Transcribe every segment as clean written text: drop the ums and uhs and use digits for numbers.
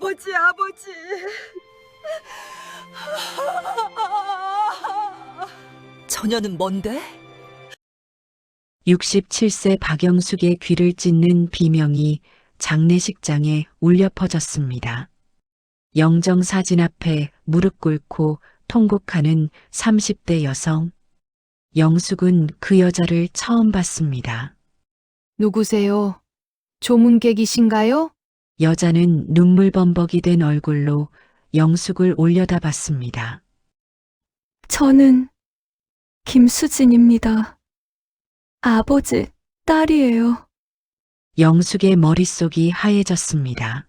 아버지, 아버지. 저녀는 뭔데? 67세 박영숙의 귀를 찢는 비명이 장례식장에 울려 퍼졌습니다. 영정 사진 앞에 무릎 꿇고 통곡하는 30대 여성. 영숙은 그 여자를 처음 봤습니다. 누구세요? 조문객이신가요? 여자는 눈물범벅이 된 얼굴로 영숙을 올려다봤습니다. 저는 김수진입니다. 아버지, 딸이에요. 영숙의 머릿속이 하얘졌습니다.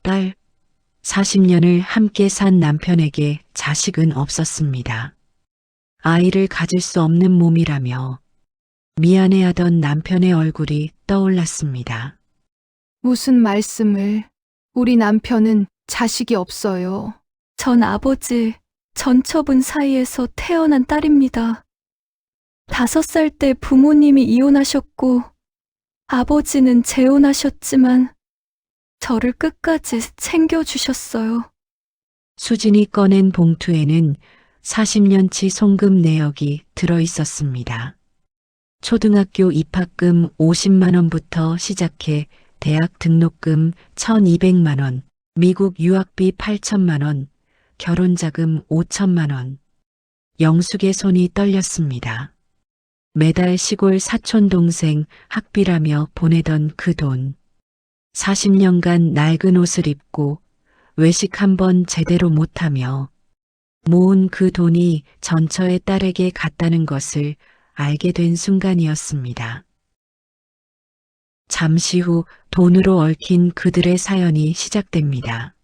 딸, 40년을 함께 산 남편에게 자식은 없었습니다. 아이를 가질 수 없는 몸이라며 미안해하던 남편의 얼굴이 떠올랐습니다. 무슨 말씀을? 우리 남편은 자식이 없어요. 전 아버지 전처분 사이에서 태어난 딸입니다. 5살 때 부모님이 이혼하셨고 아버지는 재혼하셨지만 저를 끝까지 챙겨주셨어요. 수진이 꺼낸 봉투에는 40년치 송금 내역이 들어 있었습니다. 초등학교 입학금 50만 원부터 시작해 대학 등록금 1,200만 원, 미국 유학비 8천만 원, 결혼자금 5천만 원. 영숙의 손이 떨렸습니다. 매달 시골 사촌 동생 학비라며 보내던 그 돈. 40년간 낡은 옷을 입고 외식 한 번 제대로 못하며 모은 그 돈이 전처의 딸에게 갔다는 것을 알게 된 순간이었습니다. 잠시 후 돈으로 얽힌 그들의 사연이 시작됩니다.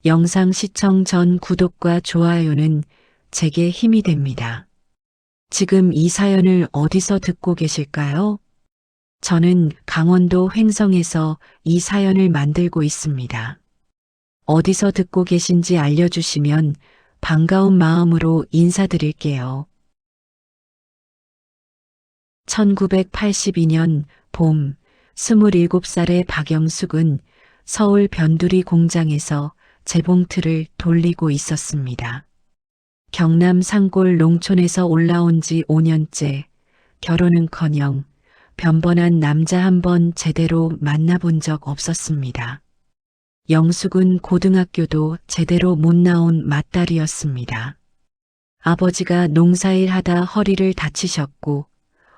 영상 시청 전 구독과 좋아요는 제게 힘이 됩니다. 지금 이 사연을 어디서 듣고 계실까요? 저는 강원도 횡성에서 이 사연을 만들고 있습니다. 어디서 듣고 계신지 알려주시면 반가운 마음으로 인사드릴게요. 1982년 봄, 27살의 박영숙은 서울 변두리 공장에서 재봉틀을 돌리고 있었습니다. 경남 산골 농촌에서 올라온 지 5년째, 결혼은커녕 변번한 남자 한 번 제대로 만나본 적 없었습니다. 영숙은 고등학교도 제대로 못 나온 맏딸이었습니다. 아버지가 농사일 하다 허리를 다치셨고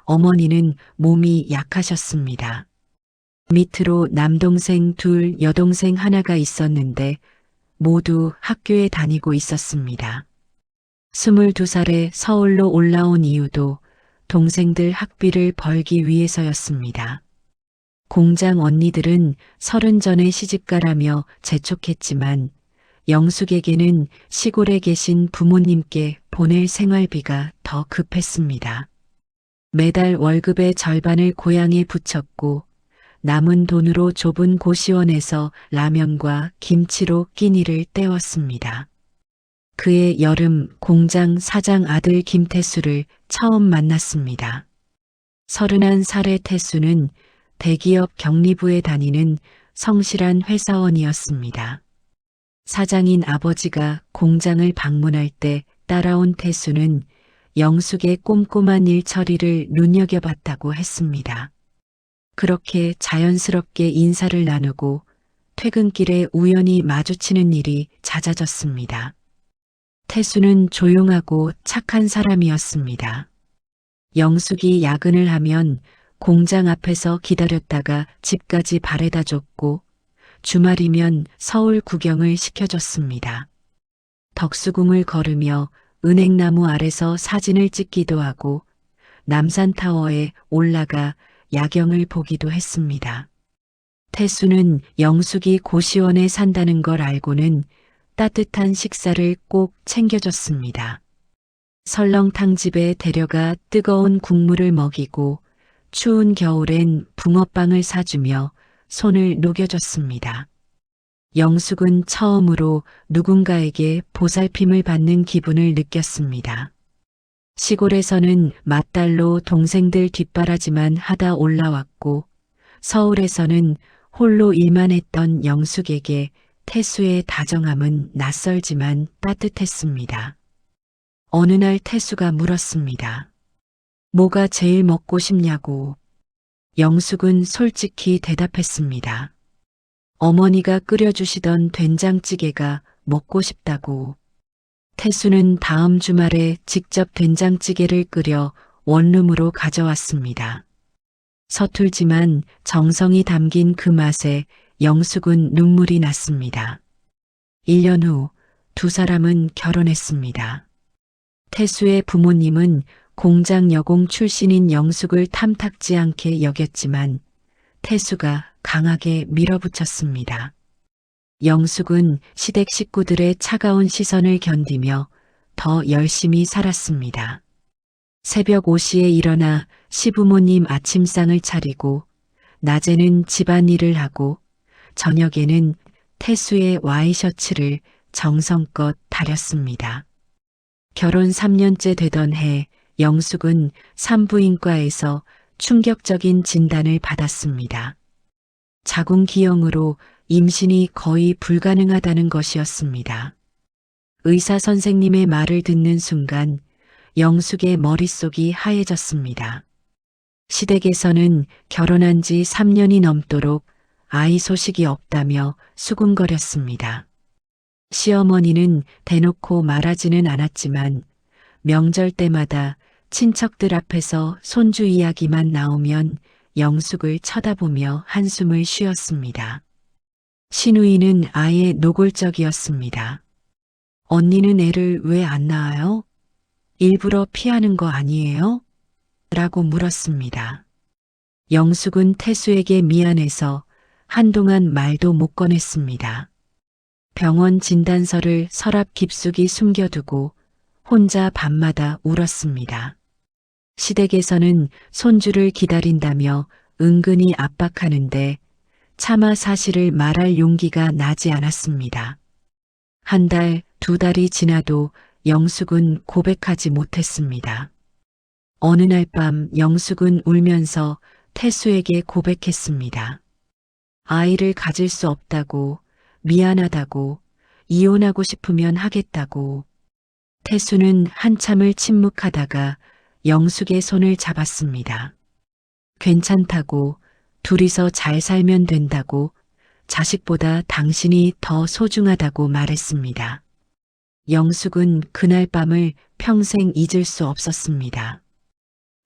어머니는 몸이 약하셨습니다. 밑으로 남동생 둘, 여동생 하나가 있었는데 모두 학교에 다니고 있었습니다. 22살에 서울로 올라온 이유도 동생들 학비를 벌기 위해서였습니다. 공장 언니들은 30 전에 시집가라며 재촉했지만 영숙에게는 시골에 계신 부모님께 보낼 생활비가 더 급했습니다. 매달 월급의 절반을 고향에 붙였고 남은 돈으로 좁은 고시원에서 라면과 김치로 끼니를 때웠습니다. 그해 여름 공장 사장 아들 김태수를 처음 만났습니다. 31살의 태수는 대기업 경리부에 다니는 성실한 회사원이었습니다. 사장인 아버지가 공장을 방문할 때 따라온 태수는 영숙의 꼼꼼한 일 처리를 눈여겨봤다고 했습니다. 그렇게 자연스럽게 인사를 나누고 퇴근길에 우연히 마주치는 일이 잦아졌습니다. 태수는 조용하고 착한 사람이었습니다. 영숙이 야근을 하면 공장 앞에서 기다렸다가 집까지 바래다 줬고 주말이면 서울 구경을 시켜줬습니다. 덕수궁을 걸으며 은행나무 아래서 사진을 찍기도 하고 남산타워에 올라가 야경을 보기도 했습니다. 태수는 영숙이 고시원에 산다는 걸 알고는 따뜻한 식사를 꼭 챙겨줬습니다. 설렁탕집에 데려가 뜨거운 국물을 먹이고 추운 겨울엔 붕어빵을 사주며 손을 녹여줬습니다. 영숙은 처음으로 누군가에게 보살핌을 받는 기분을 느꼈습니다. 시골에서는 맏딸로 동생들 뒷바라지만 하다 올라왔고 서울에서는 홀로 일만 했던 영숙에게 태수의 다정함은 낯설지만 따뜻했습니다. 어느 날 태수가 물었습니다. 뭐가 제일 먹고 싶냐고. 영숙은 솔직히 대답했습니다. 어머니가 끓여주시던 된장찌개가 먹고 싶다고. 태수는 다음 주말에 직접 된장찌개를 끓여 원룸으로 가져왔습니다. 서툴지만 정성이 담긴 그 맛에 영숙은 눈물이 났습니다. 1년 후 두 사람은 결혼했습니다. 태수의 부모님은 공장 여공 출신인 영숙을 탐탁지 않게 여겼지만 태수가 강하게 밀어붙였습니다. 영숙은 시댁 식구들의 차가운 시선을 견디며 더 열심히 살았습니다. 새벽 5시에 일어나 시부모님 아침상을 차리고 낮에는 집안일을 하고 저녁에는 태수의 와이셔츠를 정성껏 다렸습니다. 결혼 3년째 되던 해 영숙은 산부인과에서 충격적인 진단을 받았습니다. 자궁기형으로 임신이 거의 불가능하다는 것이었습니다. 의사 선생님의 말을 듣는 순간 영숙의 머릿속이 하얘졌습니다. 시댁에서는 결혼한 지 3년이 넘도록 아이 소식이 없다며 수군거렸습니다. 시어머니는 대놓고 말하지는 않았지만 명절 때마다 친척들 앞에서 손주 이야기만 나오면 영숙을 쳐다보며 한숨을 쉬었습니다. 시누이는 아예 노골적이었습니다. 언니는 애를 왜 안 낳아요? 일부러 피하는 거 아니에요? 라고 물었습니다. 영숙은 태수에게 미안해서 한동안 말도 못 꺼냈습니다. 병원 진단서를 서랍 깊숙이 숨겨두고 혼자 밤마다 울었습니다. 시댁에서는 손주를 기다린다며 은근히 압박하는데 차마 사실을 말할 용기가 나지 않았습니다. 한 달, 두 달이 지나도 영숙은 고백하지 못했습니다. 어느 날 밤 영숙은 울면서 태수에게 고백했습니다. 아이를 가질 수 없다고, 미안하다고, 이혼하고 싶으면 하겠다고. 태수는 한참을 침묵하다가 영숙의 손을 잡았습니다. 괜찮다고, 둘이서 잘 살면 된다고, 자식보다 당신이 더 소중하다고 말했습니다. 영숙은 그날 밤을 평생 잊을 수 없었습니다.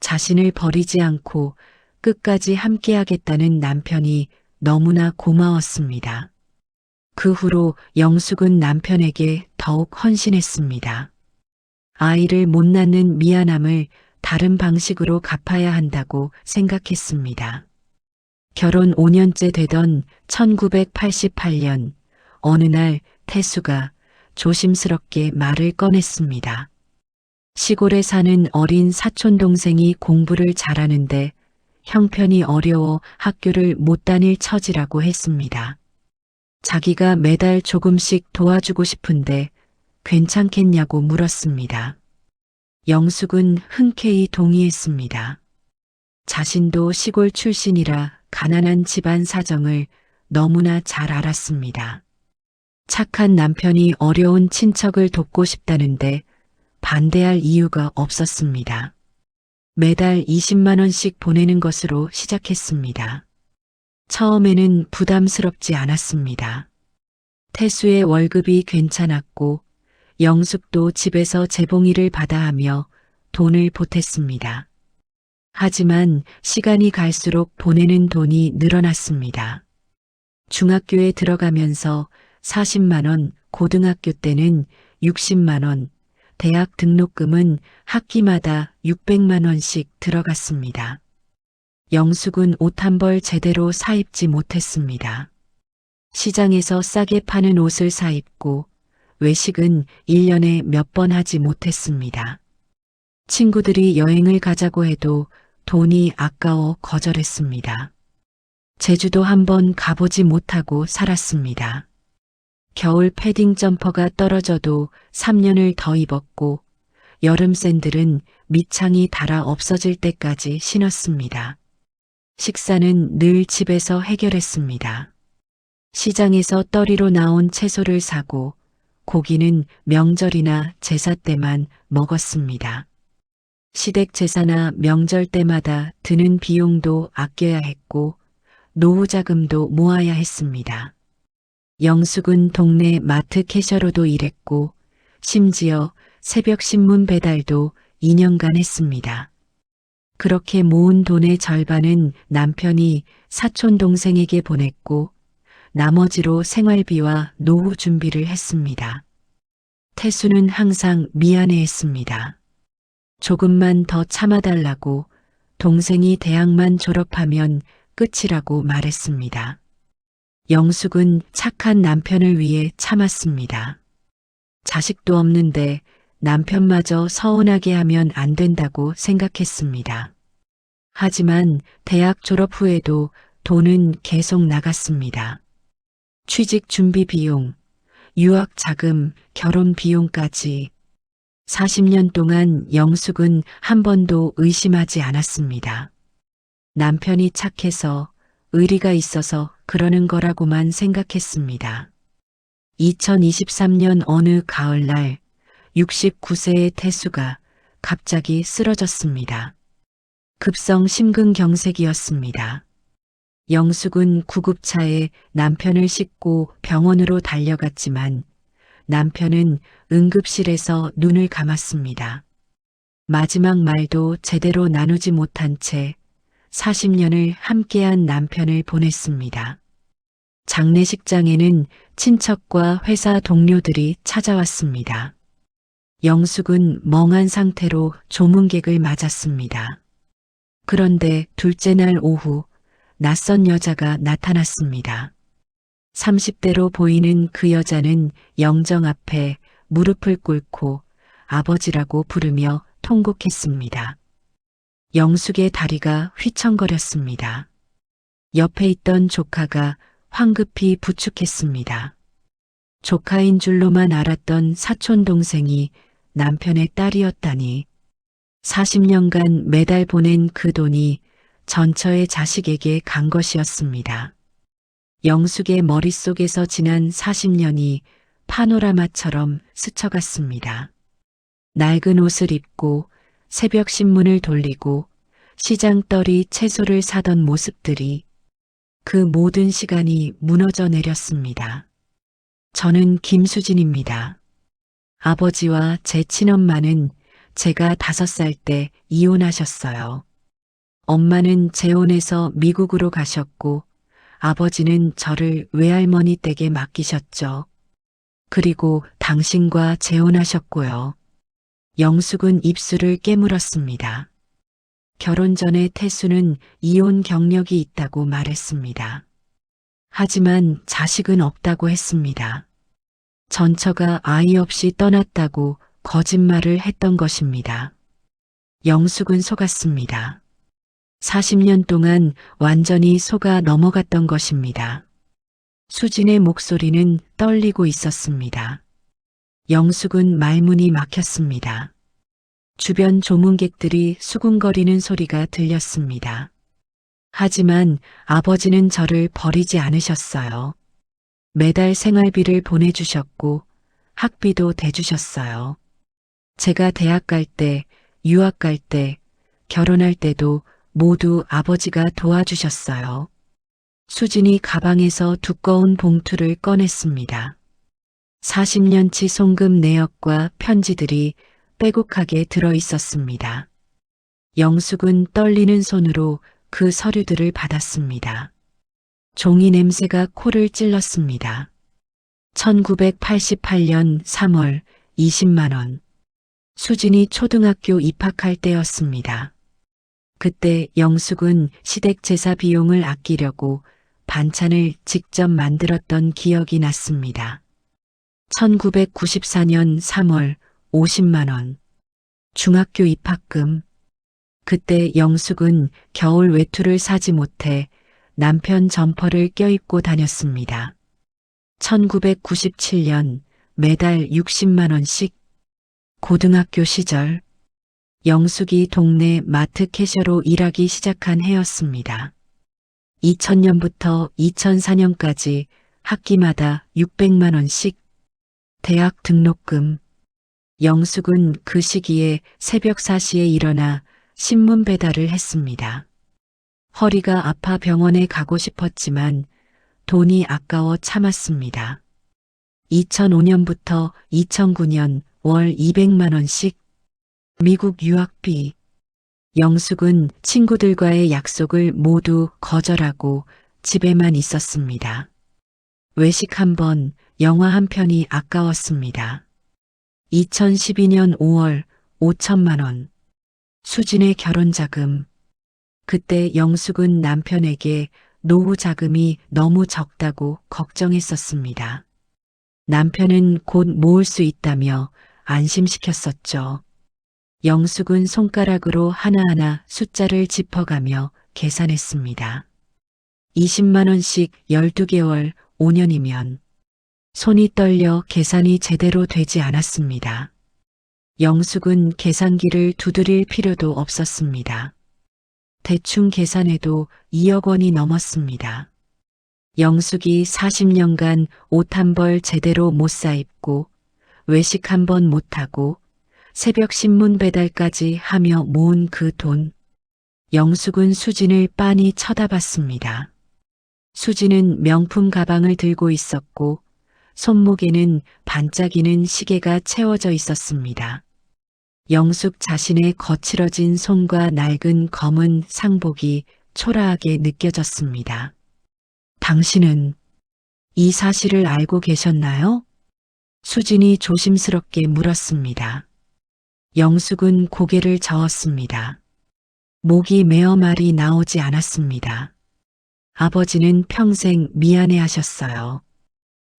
자신을 버리지 않고 끝까지 함께하겠다는 남편이 너무나 고마웠습니다. 그 후로 영숙은 남편에게 더욱 헌신했습니다. 아이를 못 낳는 미안함을 다른 방식으로 갚아야 한다고 생각했습니다. 결혼 5년째 되던 1988년 어느 날 태수가 조심스럽게 말을 꺼냈습니다. 시골에 사는 어린 사촌 동생이 공부를 잘하는데 형편이 어려워 학교를 못 다닐 처지라고 했습니다. 자기가 매달 조금씩 도와주고 싶은데 괜찮겠냐고 물었습니다. 영숙은 흔쾌히 동의했습니다. 자신도 시골 출신이라 가난한 집안 사정을 너무나 잘 알았습니다. 착한 남편이 어려운 친척을 돕고 싶다는데 반대할 이유가 없었습니다. 매달 20만 원씩 보내는 것으로 시작했습니다. 처음에는 부담스럽지 않았습니다. 태수의 월급이 괜찮았고 영숙도 집에서 재봉일을 받아 하며 돈을 보탰습니다. 하지만 시간이 갈수록 보내는 돈이 늘어났습니다. 중학교에 들어가면서 40만 원, 고등학교 때는 60만 원, 대학 등록금은 학기마다 600만 원씩 들어갔습니다. 영숙은 옷 한 벌 제대로 사입지 못했습니다. 시장에서 싸게 파는 옷을 사입고 외식은 1년에 몇 번 하지 못했습니다. 친구들이 여행을 가자고 해도 돈이 아까워 거절했습니다. 제주도 한번 가보지 못하고 살았습니다. 겨울 패딩 점퍼가 떨어져도 3년을 더 입었고 여름 샌들은 밑창이 닳아 없어질 때까지 신었습니다. 식사는 늘 집에서 해결했습니다. 시장에서 떨이로 나온 채소를 사고 고기는 명절이나 제사 때만 먹었습니다. 시댁 제사나 명절 때마다 드는 비용도 아껴야 했고 노후 자금도 모아야 했습니다. 영숙은 동네 마트 캐셔로도 일했고 심지어 새벽 신문 배달도 2년간 했습니다. 그렇게 모은 돈의 절반은 남편이 사촌 동생에게 보냈고 나머지로 생활비와 노후 준비를 했습니다. 태수는 항상 미안해했습니다. 조금만 더 참아달라고 동생이 대학만 졸업하면 끝이라고 말했습니다. 영숙은 착한 남편을 위해 참았습니다. 자식도 없는데 남편마저 서운하게 하면 안 된다고 생각했습니다. 하지만 대학 졸업 후에도 돈은 계속 나갔습니다. 취직 준비 비용, 유학 자금, 결혼 비용까지 40년 동안 영숙은 한 번도 의심하지 않았습니다. 남편이 착해서 의리가 있어서 그러는 거라고만 생각했습니다. 2023년 어느 가을날 69세의 태수가 갑자기 쓰러졌습니다. 급성 심근경색이었습니다. 영숙은 구급차에 남편을 싣고 병원으로 달려갔지만 남편은 응급실에서 눈을 감았습니다. 마지막 말도 제대로 나누지 못한 채 40년을 함께한 남편을 보냈습니다. 장례식장에는 친척과 회사 동료들이 찾아왔습니다. 영숙은 멍한 상태로 조문객을 맞았습니다. 그런데 둘째 날 오후 낯선 여자가 나타났습니다. 30대로 보이는 그 여자는 영정 앞에 무릎을 꿇고 아버지라고 부르며 통곡했습니다. 영숙의 다리가 휘청거렸습니다. 옆에 있던 조카가 황급히 부축했습니다. 조카인 줄로만 알았던 사촌 동생이 남편의 딸이었다니 40년간 매달 보낸 그 돈이 전처의 자식에게 간 것이었습니다. 영숙의 머릿속에서 지난 40년이 파노라마처럼 스쳐갔습니다. 낡은 옷을 입고 새벽 신문을 돌리고 시장 떨이 채소를 사던 모습들이 그 모든 시간이 무너져 내렸습니다. 저는 김수진입니다. 아버지와 제 친엄마는 제가 5살 때 이혼하셨어요. 엄마는 재혼해서 미국으로 가셨고 아버지는 저를 외할머니 댁에 맡기셨죠. 그리고 당신과 재혼하셨고요. 영숙은 입술을 깨물었습니다. 결혼 전에 태수는 이혼 경력이 있다고 말했습니다. 하지만 자식은 없다고 했습니다. 전처가 아이 없이 떠났다고 거짓말을 했던 것입니다. 영숙은 속았습니다. 40년 동안 완전히 속아 넘어갔던 것입니다. 수진의 목소리는 떨리고 있었습니다. 영숙은 말문이 막혔습니다. 주변 조문객들이 수군거리는 소리가 들렸습니다. 하지만 아버지는 저를 버리지 않으셨어요. 매달 생활비를 보내주셨고 학비도 대주셨어요. 제가 대학 갈 때, 유학 갈 때, 결혼할 때도 모두 아버지가 도와주셨어요. 수진이 가방에서 두꺼운 봉투를 꺼냈습니다. 40년치 송금 내역과 편지들이 빼곡하게 들어 있었습니다. 영숙은 떨리는 손으로 그 서류들을 받았습니다. 종이 냄새가 코를 찔렀습니다. 1988년 3월 20만 원. 수진이 초등학교 입학할 때였습니다. 그때 영숙은 시댁 제사 비용을 아끼려고 반찬을 직접 만들었던 기억이 났습니다. 1994년 3월 50만 원. 중학교 입학금. 그때 영숙은 겨울 외투를 사지 못해 남편 점퍼를 껴입고 다녔습니다. 1997년 매달 60만 원씩. 고등학교 시절 영숙이 동네 마트 캐셔로 일하기 시작한 해였습니다. 2000년부터 2004년까지 학기마다 600만 원씩, 대학 등록금. 영숙은 그 시기에 새벽 4시에 일어나 신문 배달을 했습니다. 허리가 아파 병원에 가고 싶었지만 돈이 아까워 참았습니다. 2005년부터 2009년 월 200만 원씩, 미국 유학비. 영숙은 친구들과의 약속을 모두 거절하고 집에만 있었습니다. 외식 한 번, 영화 한 편이 아까웠습니다. 2012년 5월 5천만 원. 수진의 결혼 자금. 그때 영숙은 남편에게 노후 자금이 너무 적다고 걱정했었습니다. 남편은 곧 모을 수 있다며 안심시켰었죠. 영숙은 손가락으로 하나하나 숫자를 짚어가며 계산했습니다. 20만 원씩 12개월, 5년이면 손이 떨려 계산이 제대로 되지 않았습니다. 영숙은 계산기를 두드릴 필요도 없었습니다. 대충 계산해도 2억 원이 넘었습니다. 영숙이 40년간 옷 한 벌 제대로 못 사입고 외식 한 번 못하고 새벽 신문 배달까지 하며 모은 그 돈. 영숙은 수진을 빤히 쳐다봤습니다. 수진은 명품 가방을 들고 있었고 손목에는 반짝이는 시계가 채워져 있었습니다. 영숙 자신의 거칠어진 손과 낡은 검은 상복이 초라하게 느껴졌습니다. 당신은 이 사실을 알고 계셨나요? 수진이 조심스럽게 물었습니다. 영숙은 고개를 저었습니다. 목이 메어 말이 나오지 않았습니다. 아버지는 평생 미안해하셨어요.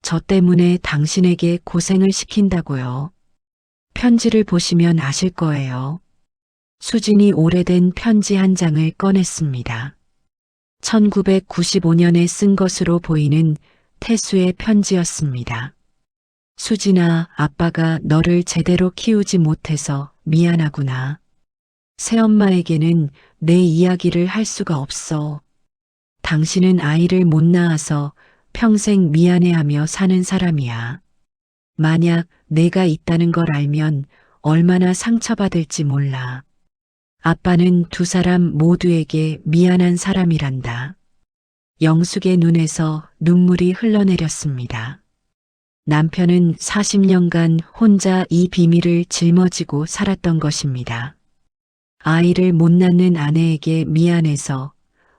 저 때문에 당신에게 고생을 시킨다고요. 편지를 보시면 아실 거예요. 수진이 오래된 편지 한 장을 꺼냈습니다. 1995년에 쓴 것으로 보이는 태수의 편지였습니다. 수진아, 아빠가 너를 제대로 키우지 못해서 미안하구나. 새엄마에게는 내 이야기를 할 수가 없어. 당신은 아이를 못 낳아서 평생 미안해하며 사는 사람이야. 만약 내가 있다는 걸 알면 얼마나 상처받을지 몰라. 아빠는 두 사람 모두에게 미안한 사람이란다. 영숙의 눈에서 눈물이 흘러내렸습니다. 남편은 40년간 혼자 이 비밀을 짊어지고 살았던 것입니다. 아이를 못 낳는 아내에게 미안해서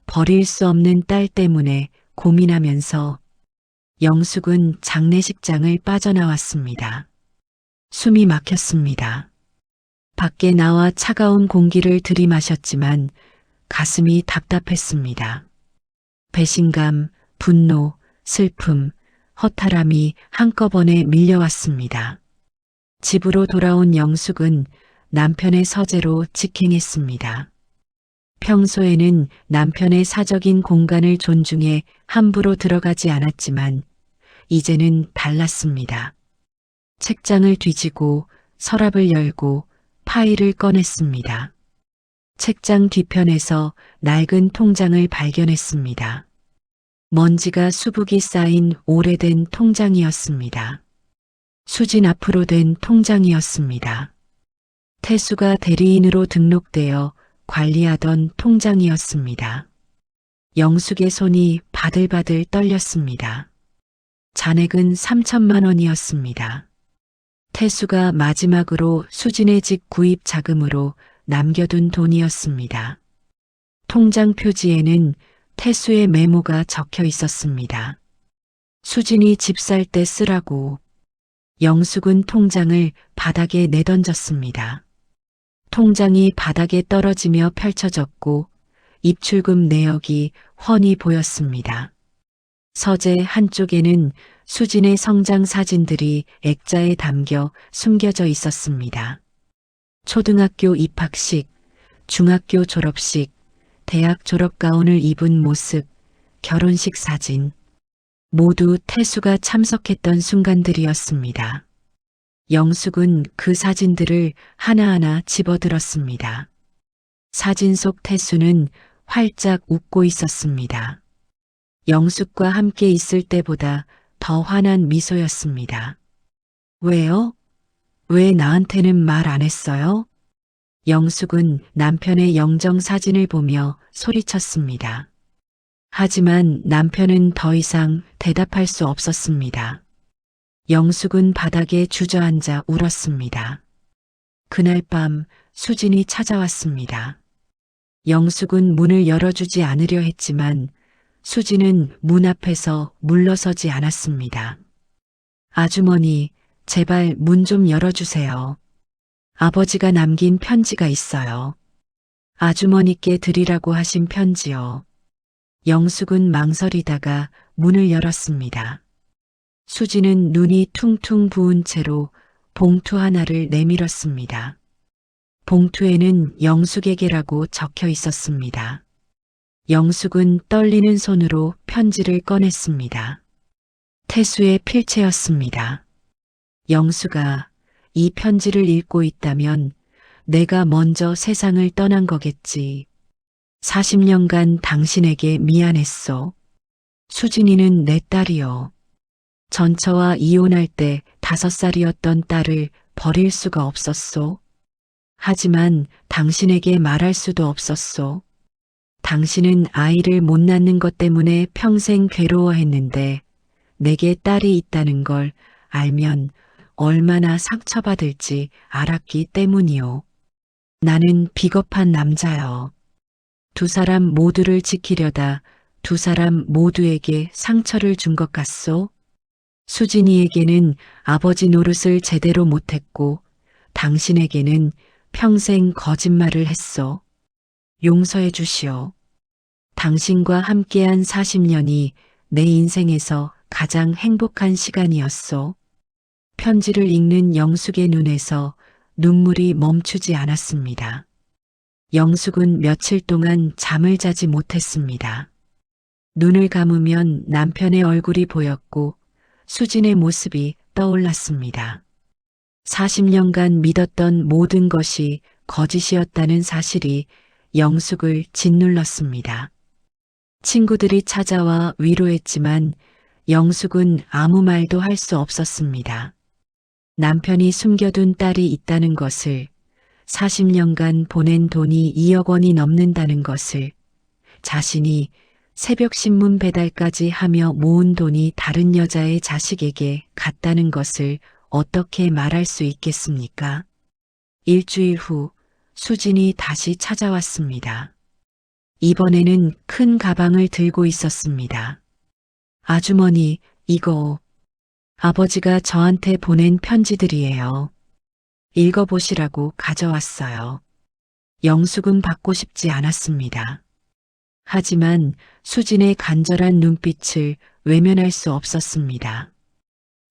버릴 수 없는 딸 때문에 고민하면서 영숙은 장례식장을 빠져나왔습니다. 숨이 막혔습니다. 밖에 나와 차가운 공기를 들이마셨지만 가슴이 답답했습니다. 배신감, 분노, 슬픔, 허탈함이 한꺼번에 밀려왔습니다. 집으로 돌아온 영숙은 남편의 서재로 직행했습니다. 평소에는 남편의 사적인 공간을 존중해 함부로 들어가지 않았지만 이제는 달랐습니다. 책장을 뒤지고 서랍을 열고 파일을 꺼냈습니다. 책장 뒤편에서 낡은 통장을 발견했습니다. 먼지가 수북이 쌓인 오래된 통장이었습니다. 수진 앞으로 된 통장이었습니다. 태수가 대리인으로 등록되어 관리하던 통장이었습니다. 영숙의 손이 바들바들 떨렸습니다. 잔액은 3천만 원이었습니다. 태수가 마지막으로 수진의 집 구입 자금으로 남겨둔 돈이었습니다. 통장 표지에는 태수의 메모가 적혀 있었습니다. 수진이 집 살 때 쓰라고. 영숙은 통장을 바닥에 내던졌습니다. 통장이 바닥에 떨어지며 펼쳐졌고 입출금 내역이 훤히 보였습니다. 서재 한쪽에는 수진의 성장 사진들이 액자에 담겨 숨겨져 있었습니다. 초등학교 입학식, 중학교 졸업식, 대학 졸업 가운을 입은 모습, 결혼식 사진. 모두 태수가 참석했던 순간들이었습니다. 영숙은 그 사진들을 하나하나 집어들었습니다. 사진 속 태수는 활짝 웃고 있었습니다. 영숙과 함께 있을 때보다 더 환한 미소였습니다. 왜요? 왜 나한테는 말 안 했어요? 영숙은 남편의 영정 사진을 보며 소리쳤습니다. 하지만 남편은 더 이상 대답할 수 없었습니다. 영숙은 바닥에 주저앉아 울었습니다. 그날 밤 수진이 찾아왔습니다. 영숙은 문을 열어주지 않으려 했지만 수진은 문 앞에서 물러서지 않았습니다. 아주머니, 제발 문 좀 열어주세요. 아버지가 남긴 편지가 있어요. 아주머니께 드리라고 하신 편지요. 영숙은 망설이다가 문을 열었습니다. 수진은 눈이 퉁퉁 부은 채로 봉투 하나를 내밀었습니다. 봉투에는 영숙에게라고 적혀 있었습니다. 영숙은 떨리는 손으로 편지를 꺼냈습니다. 태수의 필체였습니다. 영숙아, 이 편지를 읽고 있다면 내가 먼저 세상을 떠난 거겠지. 40년간 당신에게 미안했소. 수진이는 내 딸이요. 전처와 이혼할 때 5살이었던 딸을 버릴 수가 없었소. 하지만 당신에게 말할 수도 없었소. 당신은 아이를 못 낳는 것 때문에 평생 괴로워했는데 내게 딸이 있다는 걸 알면 얼마나 상처받을지 알았기 때문이요. 나는 비겁한 남자요. 2사람 모두를 지키려다 2사람 모두에게 상처를 준 것 같소? 수진이에게는 아버지 노릇을 제대로 못했고 당신에게는 평생 거짓말을 했소. 용서해 주시오. 당신과 함께한 40년이 내 인생에서 가장 행복한 시간이었소. 편지를 읽는 영숙의 눈에서 눈물이 멈추지 않았습니다. 영숙은 며칠 동안 잠을 자지 못했습니다. 눈을 감으면 남편의 얼굴이 보였고 수진의 모습이 떠올랐습니다. 40년간 믿었던 모든 것이 거짓이었다는 사실이 영숙을 짓눌렀습니다. 친구들이 찾아와 위로했지만 영숙은 아무 말도 할 수 없었습니다. 남편이 숨겨둔 딸이 있다는 것을, 40년간 보낸 돈이 2억 원이 넘는다는 것을, 자신이 새벽 신문 배달까지 하며 모은 돈이 다른 여자의 자식에게 갔다는 것을 어떻게 말할 수 있겠습니까? 일주일 후 수진이 다시 찾아왔습니다. 이번에는 큰 가방을 들고 있었습니다. 아주머니, 이거 아버지가 저한테 보낸 편지들이에요. 읽어보시라고 가져왔어요. 영숙은 받고 싶지 않았습니다. 하지만 수진의 간절한 눈빛을 외면할 수 없었습니다.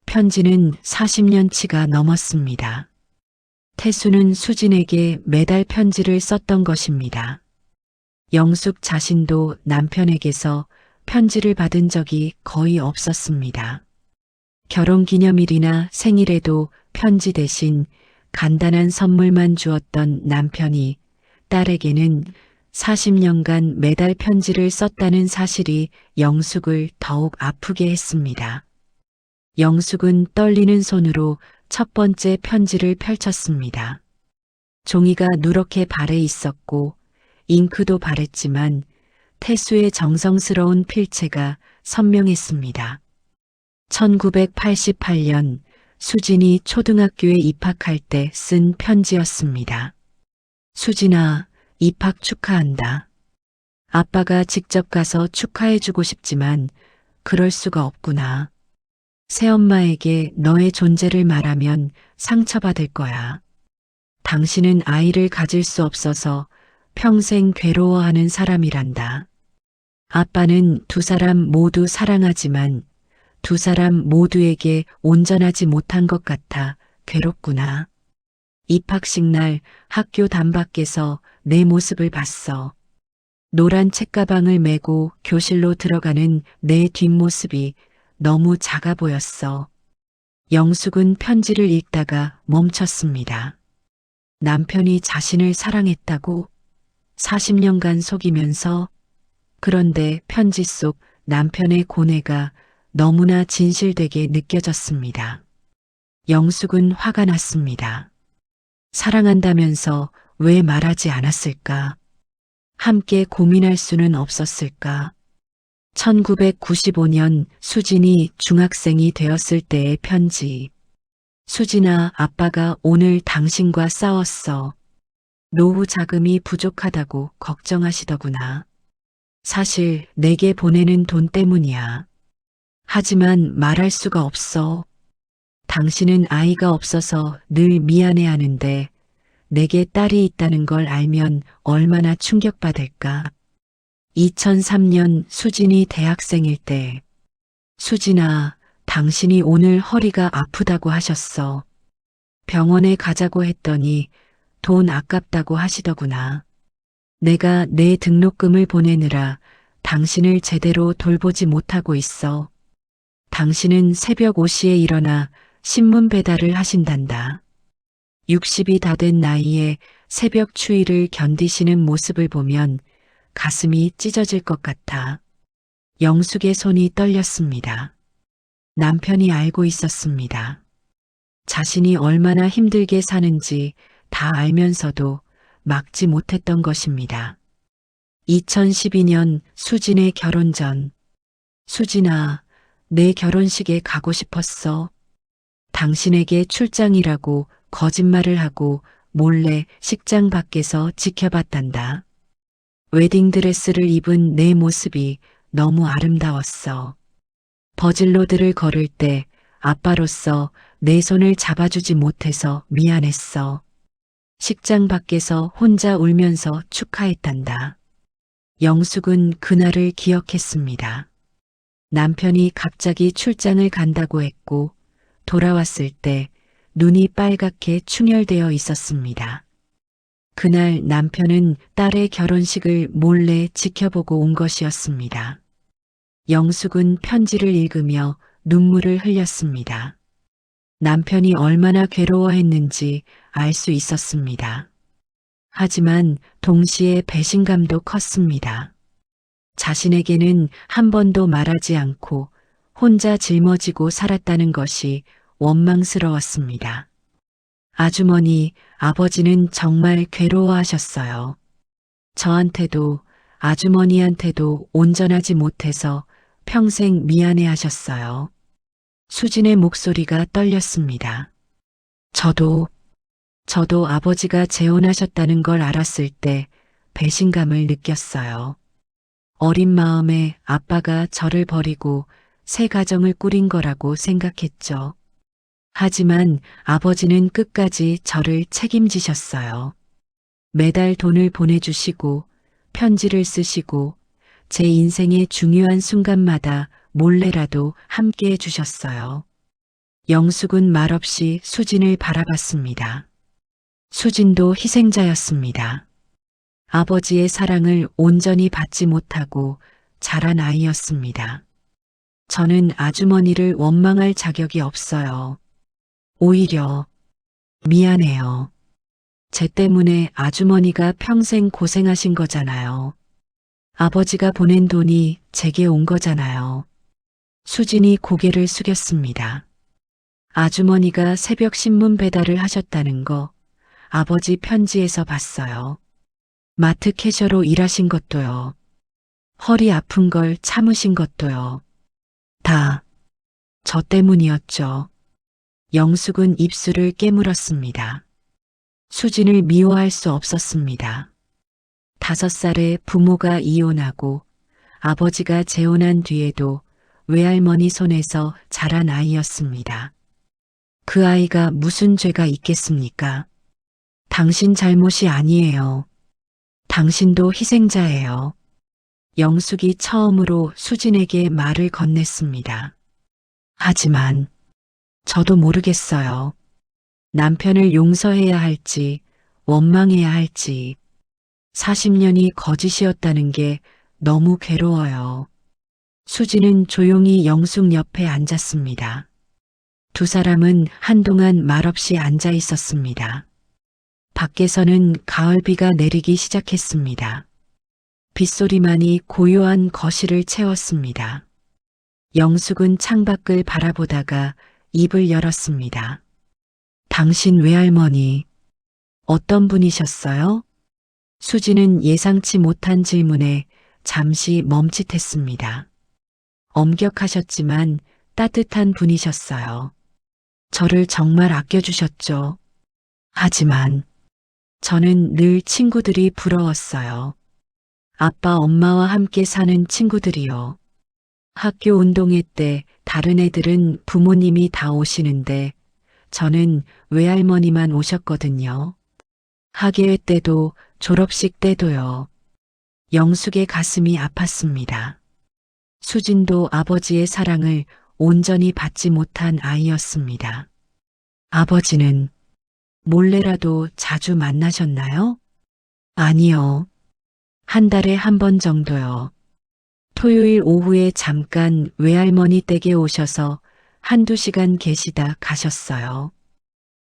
편지는 40년치가 넘었습니다. 태수는 수진에게 매달 편지를 썼던 것입니다. 영숙 자신도 남편에게서 편지를 받은 적이 거의 없었습니다. 결혼기념일이나 생일에도 편지 대신 간단한 선물만 주었던 남편이 딸에게는 40년간 매달 편지를 썼다는 사실이 영숙을 더욱 아프게 했습니다. 영숙은 떨리는 손으로 첫 번째 편지를 펼쳤습니다. 종이가 누렇게 발해 있었고 잉크도 바랬지만 태수의 정성스러운 필체가 선명했습니다. 1988년 수진이 초등학교에 입학할 때 쓴 편지였습니다. 수진아, 입학 축하한다. 아빠가 직접 가서 축하해주고 싶지만 그럴 수가 없구나. 새엄마에게 너의 존재를 말하면 상처받을 거야. 당신은 아이를 가질 수 없어서 평생 괴로워하는 사람이란다. 아빠는 2사람 모두 사랑하지만 2사람 모두에게 온전하지 못한 것 같아 괴롭구나. 입학식 날 학교 단밖에서 내 모습을 봤어. 노란 책가방을 메고 교실로 들어가는 내 뒷모습이 너무 작아 보였어. 영숙은 편지를 읽다가 멈췄습니다. 남편이 자신을 사랑했다고 40년간 속이면서, 그런데 편지 속 남편의 고뇌가 너무나 진실되게 느껴졌습니다. 영숙은 화가 났습니다. 사랑한다면서 왜 말하지 않았을까? 함께 고민할 수는 없었을까? 1995년 수진이 중학생이 되었을 때의 편지. 수진아, 아빠가 오늘 당신과 싸웠어. 노후 자금이 부족하다고 걱정하시더구나. 사실 내게 보내는 돈 때문이야. 하지만 말할 수가 없어. 당신은 아이가 없어서 늘 미안해하는데 내게 딸이 있다는 걸 알면 얼마나 충격받을까. 2003년 수진이 대학생일 때, 수진아, 당신이 오늘 허리가 아프다고 하셨어. 병원에 가자고 했더니 돈 아깝다고 하시더구나. 내가 내 등록금을 보내느라 당신을 제대로 돌보지 못하고 있어. 당신은 새벽 5시에 일어나 신문 배달을 하신단다. 60이 다 된 나이에 새벽 추위를 견디시는 모습을 보면 가슴이 찢어질 것 같아. 영숙의 손이 떨렸습니다. 남편이 알고 있었습니다. 자신이 얼마나 힘들게 사는지 다 알면서도 막지 못했던 것입니다. 2012년 수진의 결혼 전, 수진아, 내 결혼식에 가고 싶었어. 당신에게 출장이라고 거짓말을 하고 몰래 식장 밖에서 지켜봤단다. 웨딩드레스를 입은 내 모습이 너무 아름다웠어. 버질로드를 걸을 때 아빠로서 내 손을 잡아주지 못해서 미안했어. 식장 밖에서 혼자 울면서 축하했단다. 영숙은 그날을 기억했습니다. 남편이 갑자기 출장을 간다고 했고 돌아왔을 때 눈이 빨갛게 충혈되어 있었습니다. 그날 남편은 딸의 결혼식을 몰래 지켜보고 온 것이었습니다. 영숙은 편지를 읽으며 눈물을 흘렸습니다. 남편이 얼마나 괴로워했는지 알 수 있었습니다. 하지만 동시에 배신감도 컸습니다. 자신에게는 한 번도 말하지 않고 혼자 짊어지고 살았다는 것이 원망스러웠습니다. 아주머니, 아버지는 정말 괴로워하셨어요. 저한테도 아주머니한테도 온전하지 못해서 평생 미안해하셨어요. 수진의 목소리가 떨렸습니다. 저도 아버지가 재혼하셨다는 걸 알았을 때 배신감을 느꼈어요. 어린 마음에 아빠가 저를 버리고 새 가정을 꾸린 거라고 생각했죠. 하지만 아버지는 끝까지 저를 책임지셨어요. 매달 돈을 보내주시고 편지를 쓰시고 제 인생의 중요한 순간마다 몰래라도 함께 해주셨어요. 영숙은 말없이 수진을 바라봤습니다. 수진도 희생자였습니다. 아버지의 사랑을 온전히 받지 못하고 자란 아이였습니다. 저는 아주머니를 원망할 자격이 없어요. 오히려 미안해요. 제 때문에 아주머니가 평생 고생하신 거잖아요. 아버지가 보낸 돈이 제게 온 거잖아요. 수진이 고개를 숙였습니다. 아주머니가 새벽 신문 배달을 하셨다는 거 아버지 편지에서 봤어요. 마트 캐셔로 일하신 것도요. 허리 아픈 걸 참으신 것도요. 다 저 때문이었죠. 영숙은 입술을 깨물었습니다. 수진을 미워할 수 없었습니다. 5살에 부모가 이혼하고 아버지가 재혼한 뒤에도 외할머니 손에서 자란 아이였습니다. 그 아이가 무슨 죄가 있겠습니까? 당신 잘못이 아니에요. 당신도 희생자예요. 영숙이 처음으로 수진에게 말을 건넸습니다. 하지만 저도 모르겠어요. 남편을 용서해야 할지 원망해야 할지 40년이 거짓이었다는 게 너무 괴로워요. 수진은 조용히 영숙 옆에 앉았습니다. 두 사람은 한동안 말없이 앉아 있었습니다. 밖에서는 가을비가 내리기 시작했습니다. 빗소리만이 고요한 거실을 채웠습니다. 영숙은 창밖을 바라보다가 입을 열었습니다. 당신 외할머니, 어떤 분이셨어요? 수지는 예상치 못한 질문에 잠시 멈칫했습니다. 엄격하셨지만 따뜻한 분이셨어요. 저를 정말 아껴주셨죠. 하지만 저는 늘 친구들이 부러웠어요. 아빠, 엄마와 함께 사는 친구들이요. 학교 운동회 때 다른 애들은 부모님이 다 오시는데 저는 외할머니만 오셨거든요. 학예회 때도 졸업식 때도요. 영숙의 가슴이 아팠습니다. 수진도 아버지의 사랑을 온전히 받지 못한 아이였습니다. 아버지는 몰래라도 자주 만나셨나요? 아니요. 한 달에 한 번 정도요. 토요일 오후에 잠깐 외할머니 댁에 오셔서 한두 시간 계시다 가셨어요.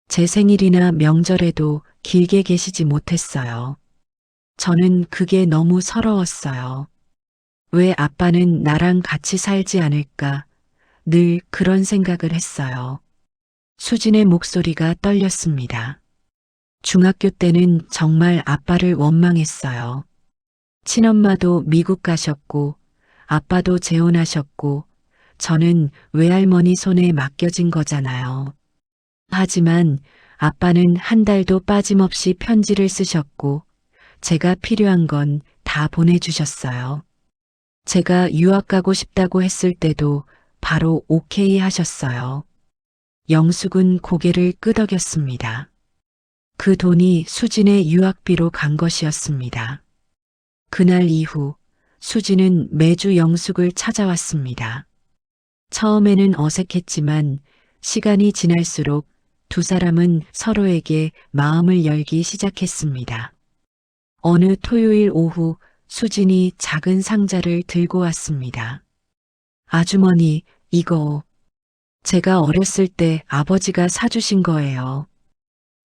제 생일이나 명절에도 길게 계시지 못했어요. 저는 그게 너무 서러웠어요. 왜 아빠는 나랑 같이 살지 않을까? 늘 그런 생각을 했어요. 수진의 목소리가 떨렸습니다. 중학교 때는 정말 아빠를 원망했어요. 친엄마도 미국 가셨고 아빠도 재혼하셨고 저는 외할머니 손에 맡겨진 거잖아요. 하지만 아빠는 한 달도 빠짐없이 편지를 쓰셨고 제가 필요한 건 다 보내주셨어요. 제가 유학 가고 싶다고 했을 때도 바로 오케이 하셨어요. 영숙은 고개를 끄덕였습니다. 그 돈이 수진의 유학비로 간 것이었습니다. 그날 이후 수진은 매주 영숙을 찾아왔습니다. 처음에는 어색했지만 시간이 지날수록 두 사람은 서로에게 마음을 열기 시작했습니다. 어느 토요일 오후 수진이 작은 상자를 들고 왔습니다. 아주머니, 이거 제가 어렸을 때 아버지가 사주신 거예요.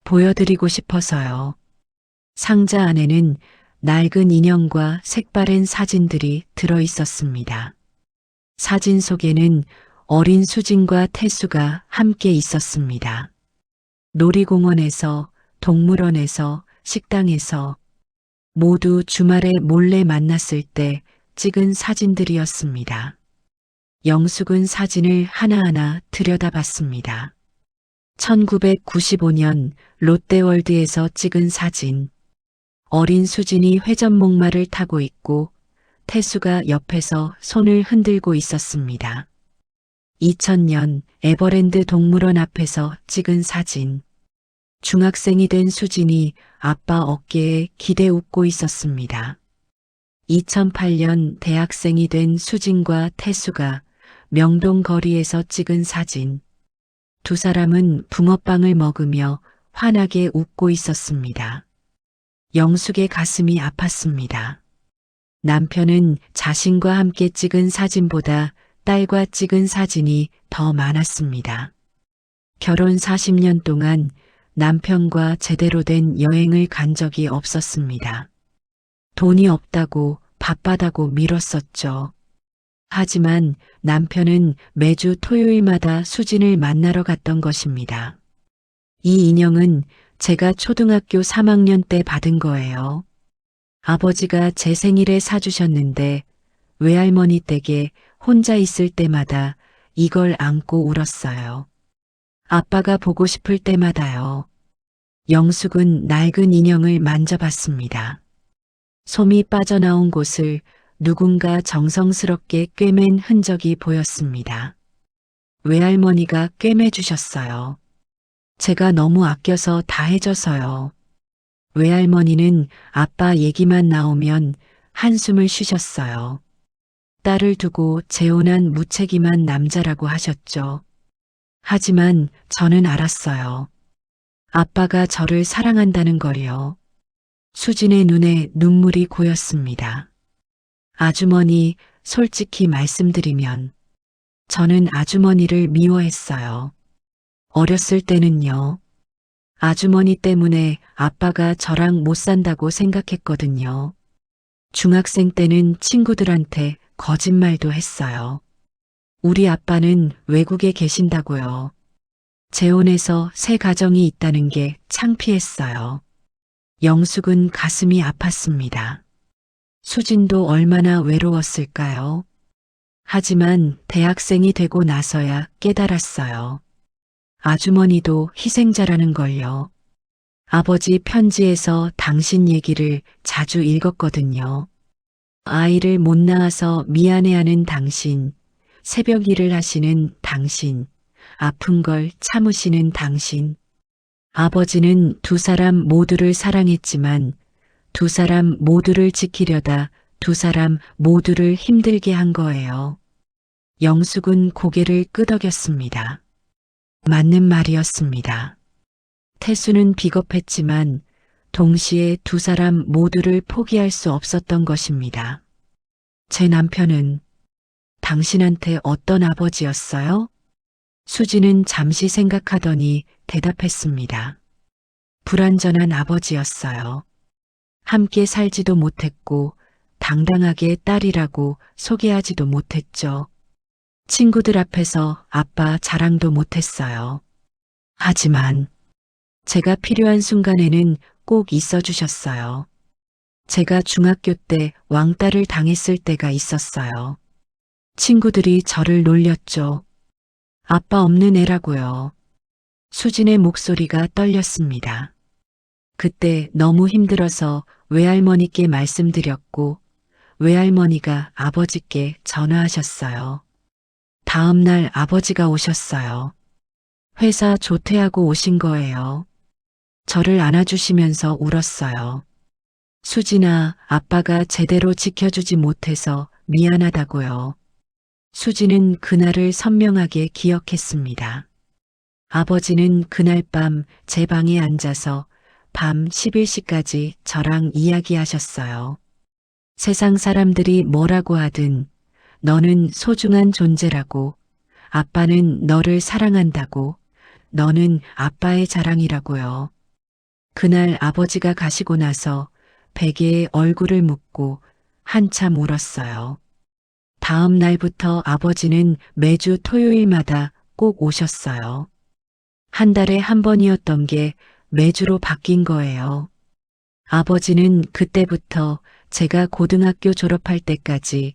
보여드리고 싶어서요. 상자 안에는 낡은 인형과 색바랜 사진들이 들어 있었습니다. 사진 속에는 어린 수진과 태수가 함께 있었습니다. 놀이공원에서, 동물원에서, 식당에서 모두 주말에 몰래 만났을 때 찍은 사진들이었습니다. 영숙은 사진을 하나하나 들여다봤습니다. 1995년 롯데월드에서 찍은 사진. 어린 수진이 회전목마를 타고 있고 태수가 옆에서 손을 흔들고 있었습니다. 2000년 에버랜드 동물원 앞에서 찍은 사진. 중학생이 된 수진이 아빠 어깨에 기대 웃고 있었습니다. 2008년 대학생이 된 수진과 태수가 명동 거리에서 찍은 사진. 두 사람은 붕어빵을 먹으며 환하게 웃고 있었습니다. 영숙의 가슴이 아팠습니다. 남편은 자신과 함께 찍은 사진보다 딸과 찍은 사진이 더 많았습니다. 결혼 40년 동안 남편과 제대로 된 여행을 간 적이 없었습니다. 돈이 없다고 바빠다고 미뤘었죠. 하지만 남편은 매주 토요일마다 수진을 만나러 갔던 것입니다. 이 인형은 제가 초등학교 3학년 때 받은 거예요. 아버지가 제 생일에 사주셨는데 외할머니 댁에 혼자 있을 때마다 이걸 안고 울었어요. 아빠가 보고 싶을 때마다요. 영숙은 낡은 인형을 만져봤습니다. 솜이 빠져나온 곳을 누군가 정성스럽게 꿰맨 흔적이 보였습니다. 외할머니가 꿰매주셨어요. 제가 너무 아껴서 다 해줘서요. 외할머니는 아빠 얘기만 나오면 한숨을 쉬셨어요. 딸을 두고 재혼한 무책임한 남자라고 하셨죠. 하지만 저는 알았어요. 아빠가 저를 사랑한다는 걸요. 수진의 눈에 눈물이 고였습니다. 아주머니, 솔직히 말씀드리면 저는 아주머니를 미워했어요. 어렸을 때는요. 아주머니 때문에 아빠가 저랑 못 산다고 생각했거든요. 중학생 때는 친구들한테 거짓말도 했어요. 우리 아빠는 외국에 계신다고요. 재혼해서 새 가정이 있다는 게 창피했어요. 영숙은 가슴이 아팠습니다. 수진도 얼마나 외로웠을까요? 하지만 대학생이 되고 나서야 깨달았어요. 아주머니도 희생자라는 걸요. 아버지 편지에서 당신 얘기를 자주 읽었거든요. 아이를 못 낳아서 미안해하는 당신, 새벽 일을 하시는 당신, 아픈 걸 참으시는 당신. 아버지는 두 사람 모두를 사랑했지만 두 사람 모두를 지키려다 두 사람 모두를 힘들게 한 거예요. 영숙은 고개를 끄덕였습니다. 맞는 말이었습니다. 태수는 비겁했지만 동시에 두 사람 모두를 포기할 수 없었던 것입니다. 제 남편은 당신한테 어떤 아버지였어요? 수지는 잠시 생각하더니 대답했습니다. 불완전한 아버지였어요. 함께 살지도 못했고 당당하게 딸이라고 소개하지도 못했죠. 친구들 앞에서 아빠 자랑도 못했어요. 하지만 제가 필요한 순간에는 꼭 있어 주셨어요. 제가 중학교 때 왕따를 당했을 때가 있었어요. 친구들이 저를 놀렸죠. 아빠 없는 애라고요. 수진의 목소리가 떨렸습니다. 그때 너무 힘들어서 외할머니께 말씀드렸고 외할머니가 아버지께 전화하셨어요. 다음 날 아버지가 오셨어요. 회사 조퇴하고 오신 거예요. 저를 안아주시면서 울었어요. 수진아, 아빠가 제대로 지켜주지 못해서 미안하다고요. 수진은 그날을 선명하게 기억했습니다. 아버지는 그날 밤 제 방에 앉아서 밤 11시까지 저랑 이야기하셨어요. 세상 사람들이 뭐라고 하든 너는 소중한 존재라고, 아빠는 너를 사랑한다고, 너는 아빠의 자랑이라고요. 그날 아버지가 가시고 나서 베개에 얼굴을 묻고 한참 울었어요. 다음 날부터 아버지는 매주 토요일마다 꼭 오셨어요. 한 달에 한 번이었던 게 매주로 바뀐 거예요. 아버지는 그때부터 제가 고등학교 졸업할 때까지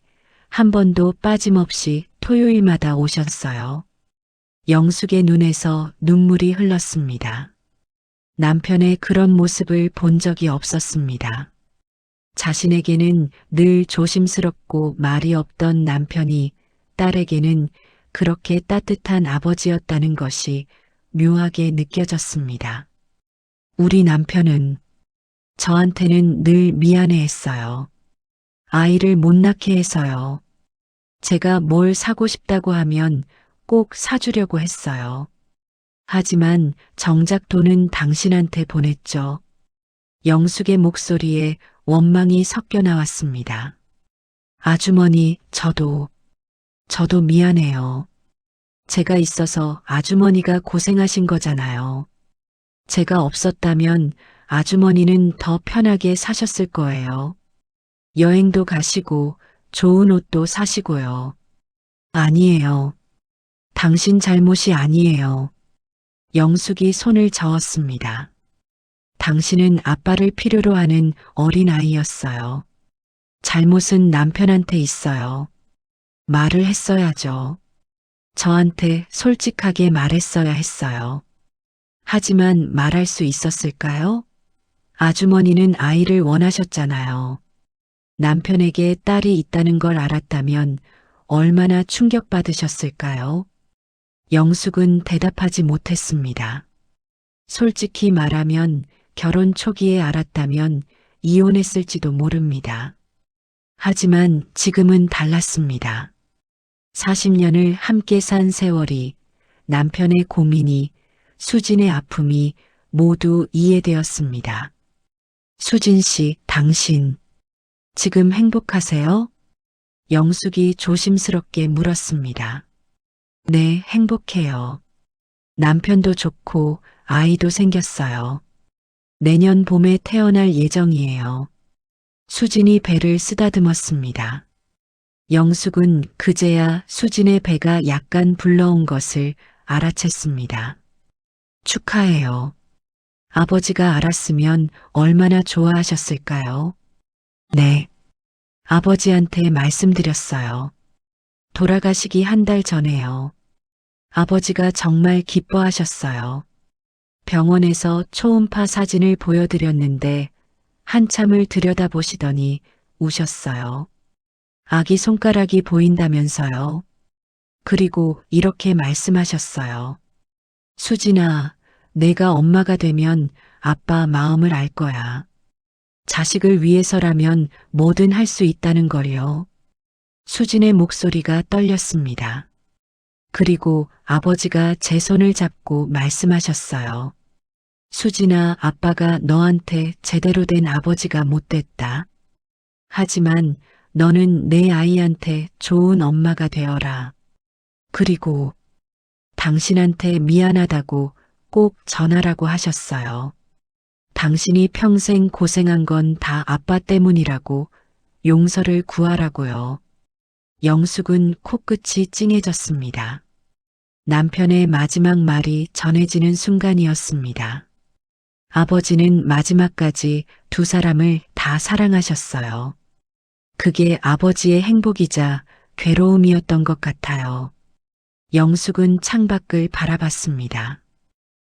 한 번도 빠짐없이 토요일마다 오셨어요. 영숙의 눈에서 눈물이 흘렀습니다. 남편의 그런 모습을 본 적이 없었습니다. 자신에게는 늘 조심스럽고 말이 없던 남편이 딸에게는 그렇게 따뜻한 아버지였다는 것이 묘하게 느껴졌습니다. 우리 남편은 저한테는 늘 미안해했어요. 아이를 못 낳게 해서요. 제가 뭘 사고 싶다고 하면 꼭 사주려고 했어요. 하지만 정작 돈은 당신한테 보냈죠. 영숙의 목소리에 원망이 섞여 나왔습니다. 아주머니, 저도 미안해요. 제가 있어서 아주머니가 고생하신 거잖아요. 제가 없었다면 아주머니는 더 편하게 사셨을 거예요. 여행도 가시고 좋은 옷도 사시고요. 아니에요. 당신 잘못이 아니에요. 영숙이 손을 저었습니다. 당신은 아빠를 필요로 하는 어린아이였어요. 잘못은 남편한테 있어요. 말을 했어야죠. 저한테 솔직하게 말했어야 했어요. 하지만 말할 수 있었을까요? 아주머니는 아이를 원하셨잖아요. 남편에게 딸이 있다는 걸 알았다면 얼마나 충격받으셨을까요? 영숙은 대답하지 못했습니다. 솔직히 말하면 결혼 초기에 알았다면 이혼했을지도 모릅니다. 하지만 지금은 달랐습니다. 40년을 함께 산 세월이, 남편의 고민이, 수진의 아픔이 모두 이해되었습니다. 수진 씨, 당신 지금 행복하세요? 영숙이 조심스럽게 물었습니다. 네, 행복해요. 남편도 좋고 아이도 생겼어요. 내년 봄에 태어날 예정이에요. 수진이 배를 쓰다듬었습니다. 영숙은 그제야 수진의 배가 약간 불러온 것을 알아챘습니다. 축하해요. 아버지가 알았으면 얼마나 좋아하셨을까요? 네. 아버지한테 말씀드렸어요. 돌아가시기 한 달 전에요. 아버지가 정말 기뻐하셨어요. 병원에서 초음파 사진을 보여드렸는데 한참을 들여다보시더니 우셨어요. 아기 손가락이 보인다면서요. 그리고 이렇게 말씀하셨어요. 수진아, 내가 엄마가 되면 아빠 마음을 알 거야. 자식을 위해서라면 뭐든 할 수 있다는 걸요. 수진의 목소리가 떨렸습니다. 그리고 아버지가 제 손을 잡고 말씀하셨어요. 수진아, 아빠가 너한테 제대로 된 아버지가 못 됐다. 하지만 너는 내 아이한테 좋은 엄마가 되어라. 그리고 당신한테 미안하다고 꼭 전하라고 하셨어요. 당신이 평생 고생한 건 다 아빠 때문이라고 용서를 구하라고요. 영숙은 코끝이 찡해졌습니다. 남편의 마지막 말이 전해지는 순간이었습니다. 아버지는 마지막까지 두 사람을 다 사랑하셨어요. 그게 아버지의 행복이자 괴로움이었던 것 같아요. 영숙은 창밖을 바라봤습니다.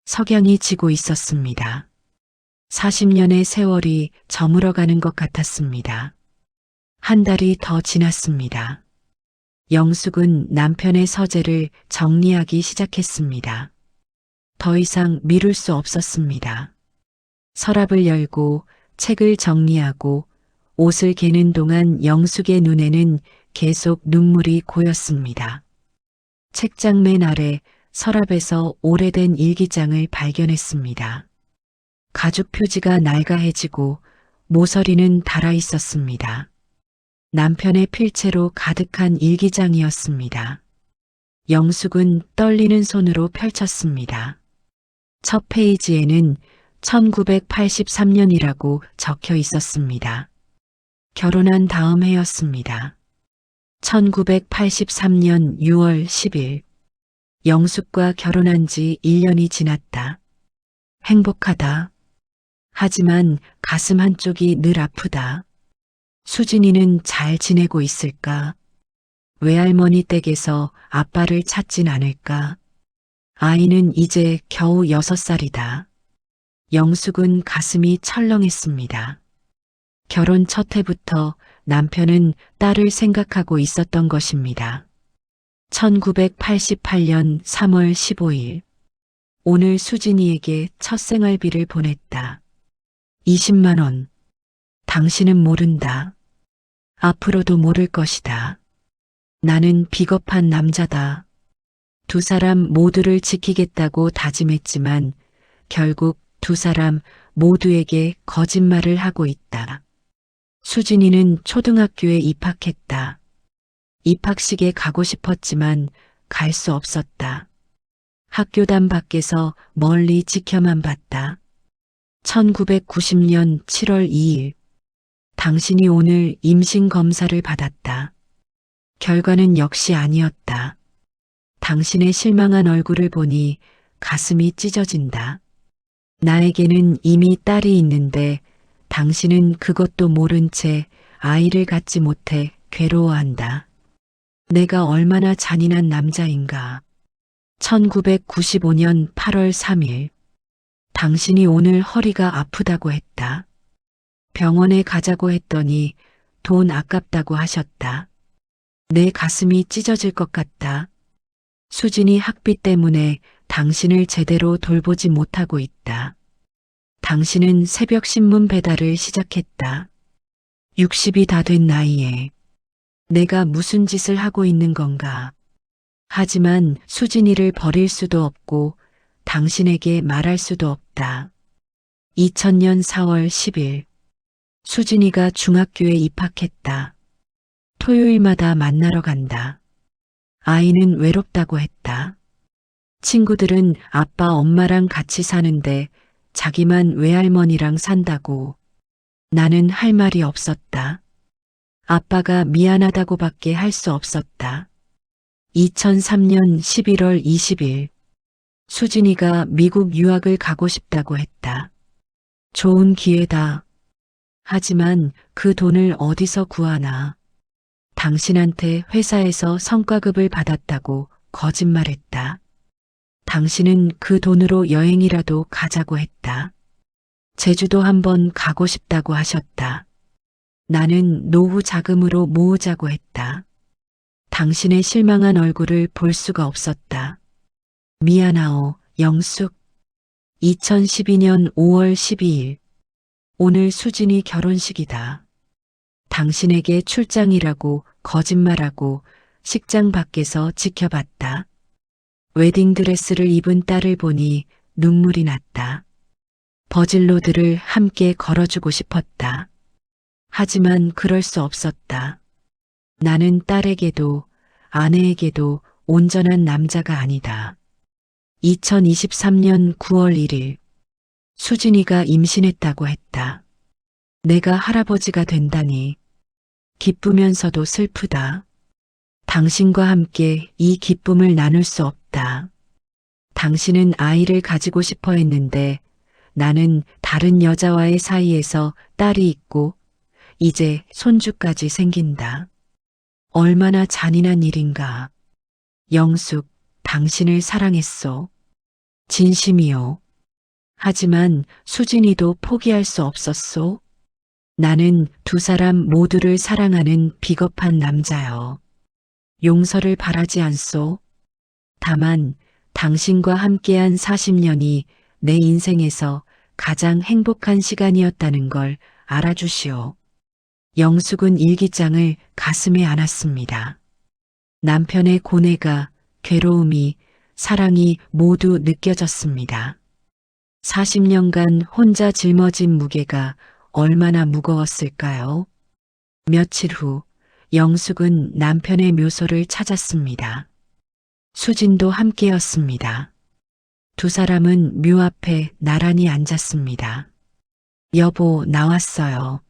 석양이 지고 있었습니다. 40년의 세월이 저물어가는 것 같았습니다. 한 달이 더 지났습니다. 영숙은 남편의 서재를 정리하기 시작했습니다. 더 이상 미룰 수 없었습니다. 서랍을 열고 책을 정리하고 옷을 개는 동안 영숙의 눈에는 계속 눈물이 고였습니다. 책장 맨 아래 서랍에서 오래된 일기장을 발견했습니다. 가죽 표지가 낡아해지고 모서리는 닳아 있었습니다. 남편의 필체로 가득한 일기장이었습니다. 영숙은 떨리는 손으로 펼쳤습니다. 첫 페이지에는 1983년이라고 적혀 있었습니다. 결혼한 다음 해였습니다. 1983년 6월 10일. 영숙과 결혼한 지 1년이 지났다. 행복하다. 하지만 가슴 한쪽이 늘 아프다. 수진이는 잘 지내고 있을까? 외할머니 댁에서 아빠를 찾진 않을까? 아이는 이제 겨우 6살이다. 영숙은 가슴이 철렁했습니다. 결혼 첫 해부터 남편은 딸을 생각하고 있었던 것입니다. 1988년 3월 15일. 오늘 수진이에게 첫 생활비를 보냈다. 20만 원. 당신은 모른다. 앞으로도 모를 것이다. 나는 비겁한 남자다. 두 사람 모두를 지키겠다고 다짐했지만 결국 두 사람 모두에게 거짓말을 하고 있다. 수진이는 초등학교에 입학했다. 입학식에 가고 싶었지만 갈 수 없었다. 학교단 밖에서 멀리 지켜만 봤다. 1990년 7월 2일. 당신이 오늘 임신 검사를 받았다. 결과는 역시 아니었다. 당신의 실망한 얼굴을 보니 가슴이 찢어진다. 나에게는 이미 딸이 있는데 당신은 그것도 모른 채 아이를 갖지 못해 괴로워한다. 내가 얼마나 잔인한 남자인가. 1995년 8월 3일. 당신이 오늘 허리가 아프다고 했다. 병원에 가자고 했더니 돈 아깝다고 하셨다. 내 가슴이 찢어질 것 같다. 수진이 학비 때문에 당신을 제대로 돌보지 못하고 있다. 당신은 새벽 신문 배달을 시작했다. 60이 다 된 나이에 내가 무슨 짓을 하고 있는 건가. 하지만 수진이를 버릴 수도 없고 당신에게 말할 수도 없다. 2000년 4월 10일. 수진이가 중학교에 입학했다. 토요일마다 만나러 간다. 아이는 외롭다고 했다. 친구들은 아빠 엄마랑 같이 사는데 자기만 외할머니랑 산다고. 나는 할 말이 없었다. 아빠가 미안하다고밖에 할 수 없었다. 2003년 11월 20일 수진이가 미국 유학을 가고 싶다고 했다. 좋은 기회다. 하지만 그 돈을 어디서 구하나. 당신한테 회사에서 성과급을 받았다고 거짓말했다. 당신은 그 돈으로 여행이라도 가자고 했다. 제주도 한번 가고 싶다고 하셨다. 나는 노후 자금으로 모으자고 했다. 당신의 실망한 얼굴을 볼 수가 없었다. 미안하오, 영숙. 2012년 5월 12일. 오늘 수진이 결혼식이다. 당신에게 출장이라고 거짓말하고 식장 밖에서 지켜봤다. 웨딩드레스를 입은 딸을 보니 눈물이 났다. 버질로드를 함께 걸어주고 싶었다. 하지만 그럴 수 없었다. 나는 딸에게도 아내에게도 온전한 남자가 아니다. 2023년 9월 1일 수진이가 임신했다고 했다. 내가 할아버지가 된다니 기쁘면서도 슬프다. 당신과 함께 이 기쁨을 나눌 수 없다. 당신은 아이를 가지고 싶어 했는데 나는 다른 여자와의 사이에서 딸이 있고 이제 손주까지 생긴다. 얼마나 잔인한 일인가. 영숙, 당신을 사랑했소. 진심이요. 하지만 수진이도 포기할 수 없었소. 나는 두 사람 모두를 사랑하는 비겁한 남자요. 용서를 바라지 않소. 다만 당신과 함께한 40년이 내 인생에서 가장 행복한 시간이었다는 걸 알아주시오. 영숙은 일기장을 가슴에 안았습니다. 남편의 고뇌가, 괴로움이, 사랑이 모두 느껴졌습니다. 40년간 혼자 짊어진 무게가 얼마나 무거웠을까요? 며칠 후 영숙은 남편의 묘소를 찾았습니다. 수진도 함께였습니다. 두 사람은 묘 앞에 나란히 앉았습니다. 여보, 나왔어요.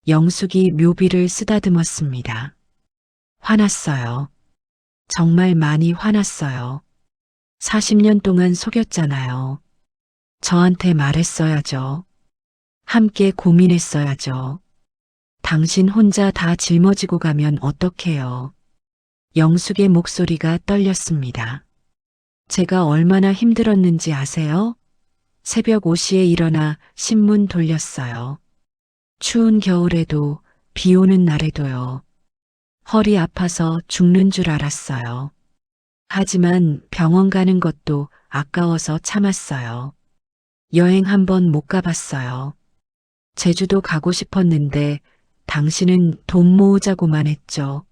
영숙이 묘비를 쓰다듬었습니다. 화났어요. 정말 많이 화났어요. 40년 동안 속였잖아요. 저한테 말했어야죠. 함께 고민했어야죠. 당신 혼자 다 짊어지고 가면 어떡해요. 영숙의 목소리가 떨렸습니다. 제가 얼마나 힘들었는지 아세요? 새벽 5시에 일어나 신문 돌렸어요. 추운 겨울에도 비 오는 날에도요. 허리 아파서 죽는 줄 알았어요. 하지만 병원 가는 것도 아까워서 참았어요. 여행 한번 못 가봤어요. 제주도 가고 싶었는데 당신은 돈 모으자고만 했죠.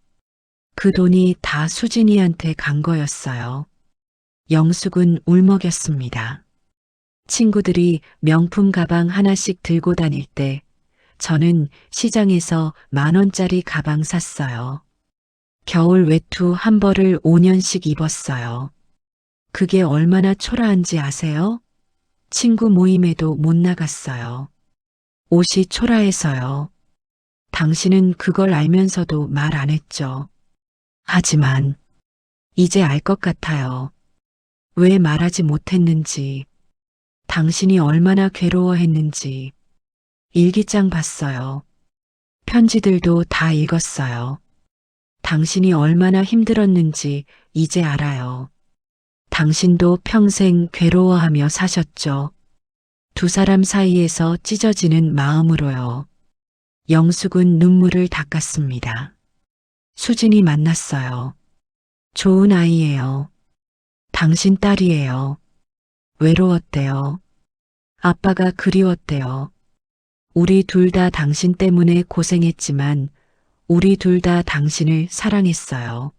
그 돈이 다 수진이한테 간 거였어요. 영숙은 울먹였습니다. 친구들이 명품 가방 하나씩 들고 다닐 때 저는 시장에서 10,000원짜리 가방 샀어요. 겨울 외투 한 벌을 5년씩 입었어요. 그게 얼마나 초라한지 아세요? 친구 모임에도 못 나갔어요. 옷이 초라해서요. 당신은 그걸 알면서도 말 안 했죠. 하지만 이제 알 것 같아요. 왜 말하지 못했는지, 당신이 얼마나 괴로워했는지. 일기장 봤어요. 편지들도 다 읽었어요. 당신이 얼마나 힘들었는지 이제 알아요. 당신도 평생 괴로워하며 사셨죠. 두 사람 사이에서 찢어지는 마음으로요. 영숙은 눈물을 닦았습니다. 수진이 만났어요. 좋은 아이예요. 당신 딸이에요. 외로웠대요. 아빠가 그리웠대요. 우리 둘 다 당신 때문에 고생했지만 우리 둘 다 당신을 사랑했어요.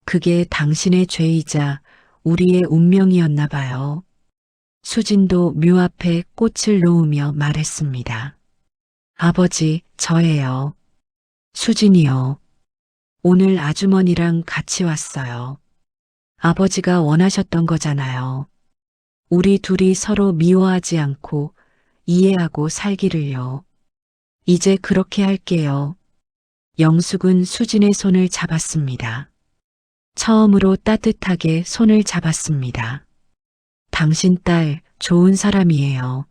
그게 당신의 죄이자 우리의 운명이었나 봐요. 수진도 묘 앞에 꽃을 놓으며 말했습니다. 아버지, 저예요. 수진이요. 오늘 아주머니랑 같이 왔어요. 아버지가 원하셨던 거잖아요. 우리 둘이 서로 미워하지 않고 이해하고 살기를요. 이제 그렇게 할게요. 영숙은 수진의 손을 잡았습니다. 처음으로 따뜻하게 손을 잡았습니다. 당신 딸 좋은 사람이에요.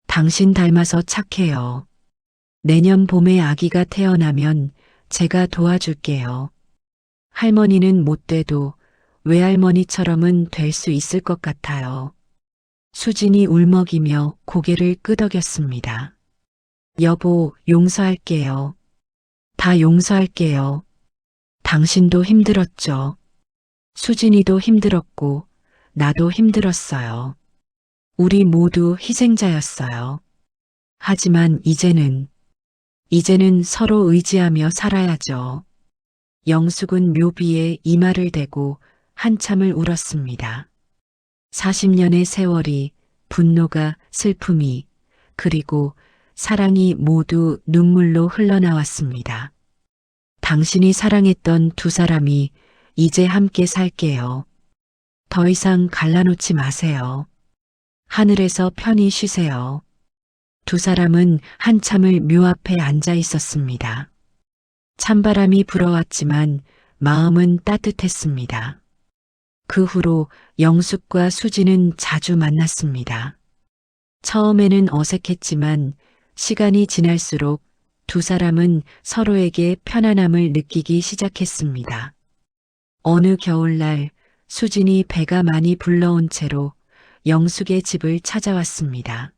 당신 닮아서 착해요. 내년 봄에 아기가 태어나면 제가 도와줄게요. 할머니는 못 돼도 외할머니처럼은 될 수 있을 것 같아요. 수진이 울먹이며 고개를 끄덕였습니다. 여보, 용서할게요. 다 용서할게요. 당신도 힘들었죠. 수진이도 힘들었고, 나도 힘들었어요. 우리 모두 희생자였어요. 하지만 이제는 서로 의지하며 살아야죠. 영숙은 묘비에 이마를 대고 한참을 울었습니다. 40년의 세월이, 분노가, 슬픔이, 그리고 사랑이 모두 눈물로 흘러나왔습니다. 당신이 사랑했던 두 사람이 이제 함께 살게요. 더 이상 갈라놓지 마세요. 하늘에서 편히 쉬세요. 두 사람은 한참을 묘 앞에 앉아 있었습니다. 찬바람이 불어왔지만 마음은 따뜻했습니다. 그 후로 영숙과 수진은 자주 만났습니다. 처음에는 어색했지만 시간이 지날수록 두 사람은 서로에게 편안함을 느끼기 시작했습니다. 어느 겨울날 수진이 배가 많이 불러온 채로 영숙의 집을 찾아왔습니다.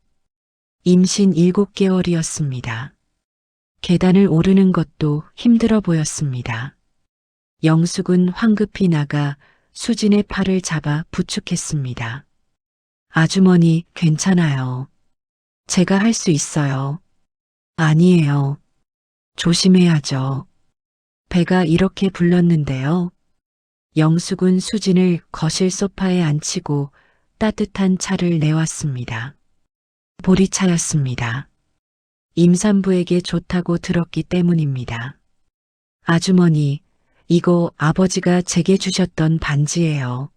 임신 7개월이었습니다. 계단을 오르는 것도 힘들어 보였습니다. 영숙은 황급히 나가 수진의 팔을 잡아 부축했습니다. 아주머니, 괜찮아요. 제가 할 수 있어요. 아니에요. 조심해야죠. 배가 이렇게 불렀는데요. 영숙은 수진을 거실 소파에 앉히고 따뜻한 차를 내왔습니다. 보리차였습니다. 임산부에게 좋다고 들었기 때문입니다. 아주머니, 이거 아버지가 제게 주셨던 반지예요.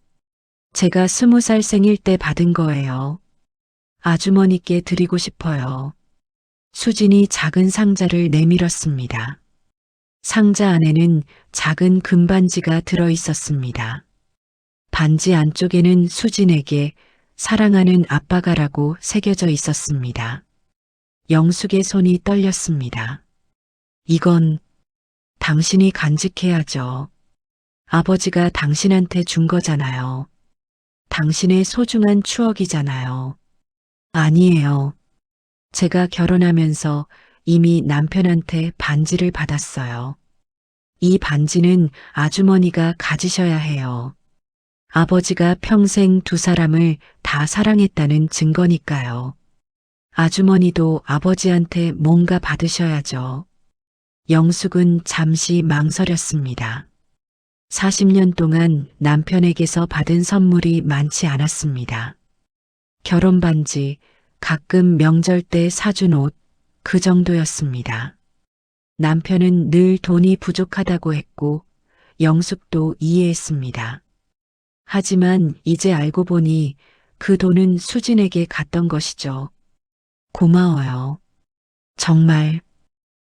제가 20살 생일 때 받은 거예요. 아주머니께 드리고 싶어요. 수진이 작은 상자를 내밀었습니다. 상자 안에는 작은 금반지가 들어 있었습니다. 반지 안쪽에는 수진에게 사랑하는 아빠가라고 새겨져 있었습니다. 영숙의 손이 떨렸습니다. 이건 당신이 간직해야죠. 아버지가 당신한테 준 거잖아요. 당신의 소중한 추억이잖아요. 아니에요. 제가 결혼하면서 이미 남편한테 반지를 받았어요. 이 반지는 아주머니가 가지셔야 해요. 아버지가 평생 두 사람을 다 사랑했다는 증거니까요. 아주머니도 아버지한테 뭔가 받으셔야죠. 영숙은 잠시 망설였습니다. 40년 동안 남편에게서 받은 선물이 많지 않았습니다. 결혼 반지, 가끔 명절 때 사준 옷, 그 정도였습니다. 남편은 늘 돈이 부족하다고 했고 영숙도 이해했습니다. 하지만 이제 알고 보니 그 돈은 수진에게 갔던 것이죠. 고마워요. 정말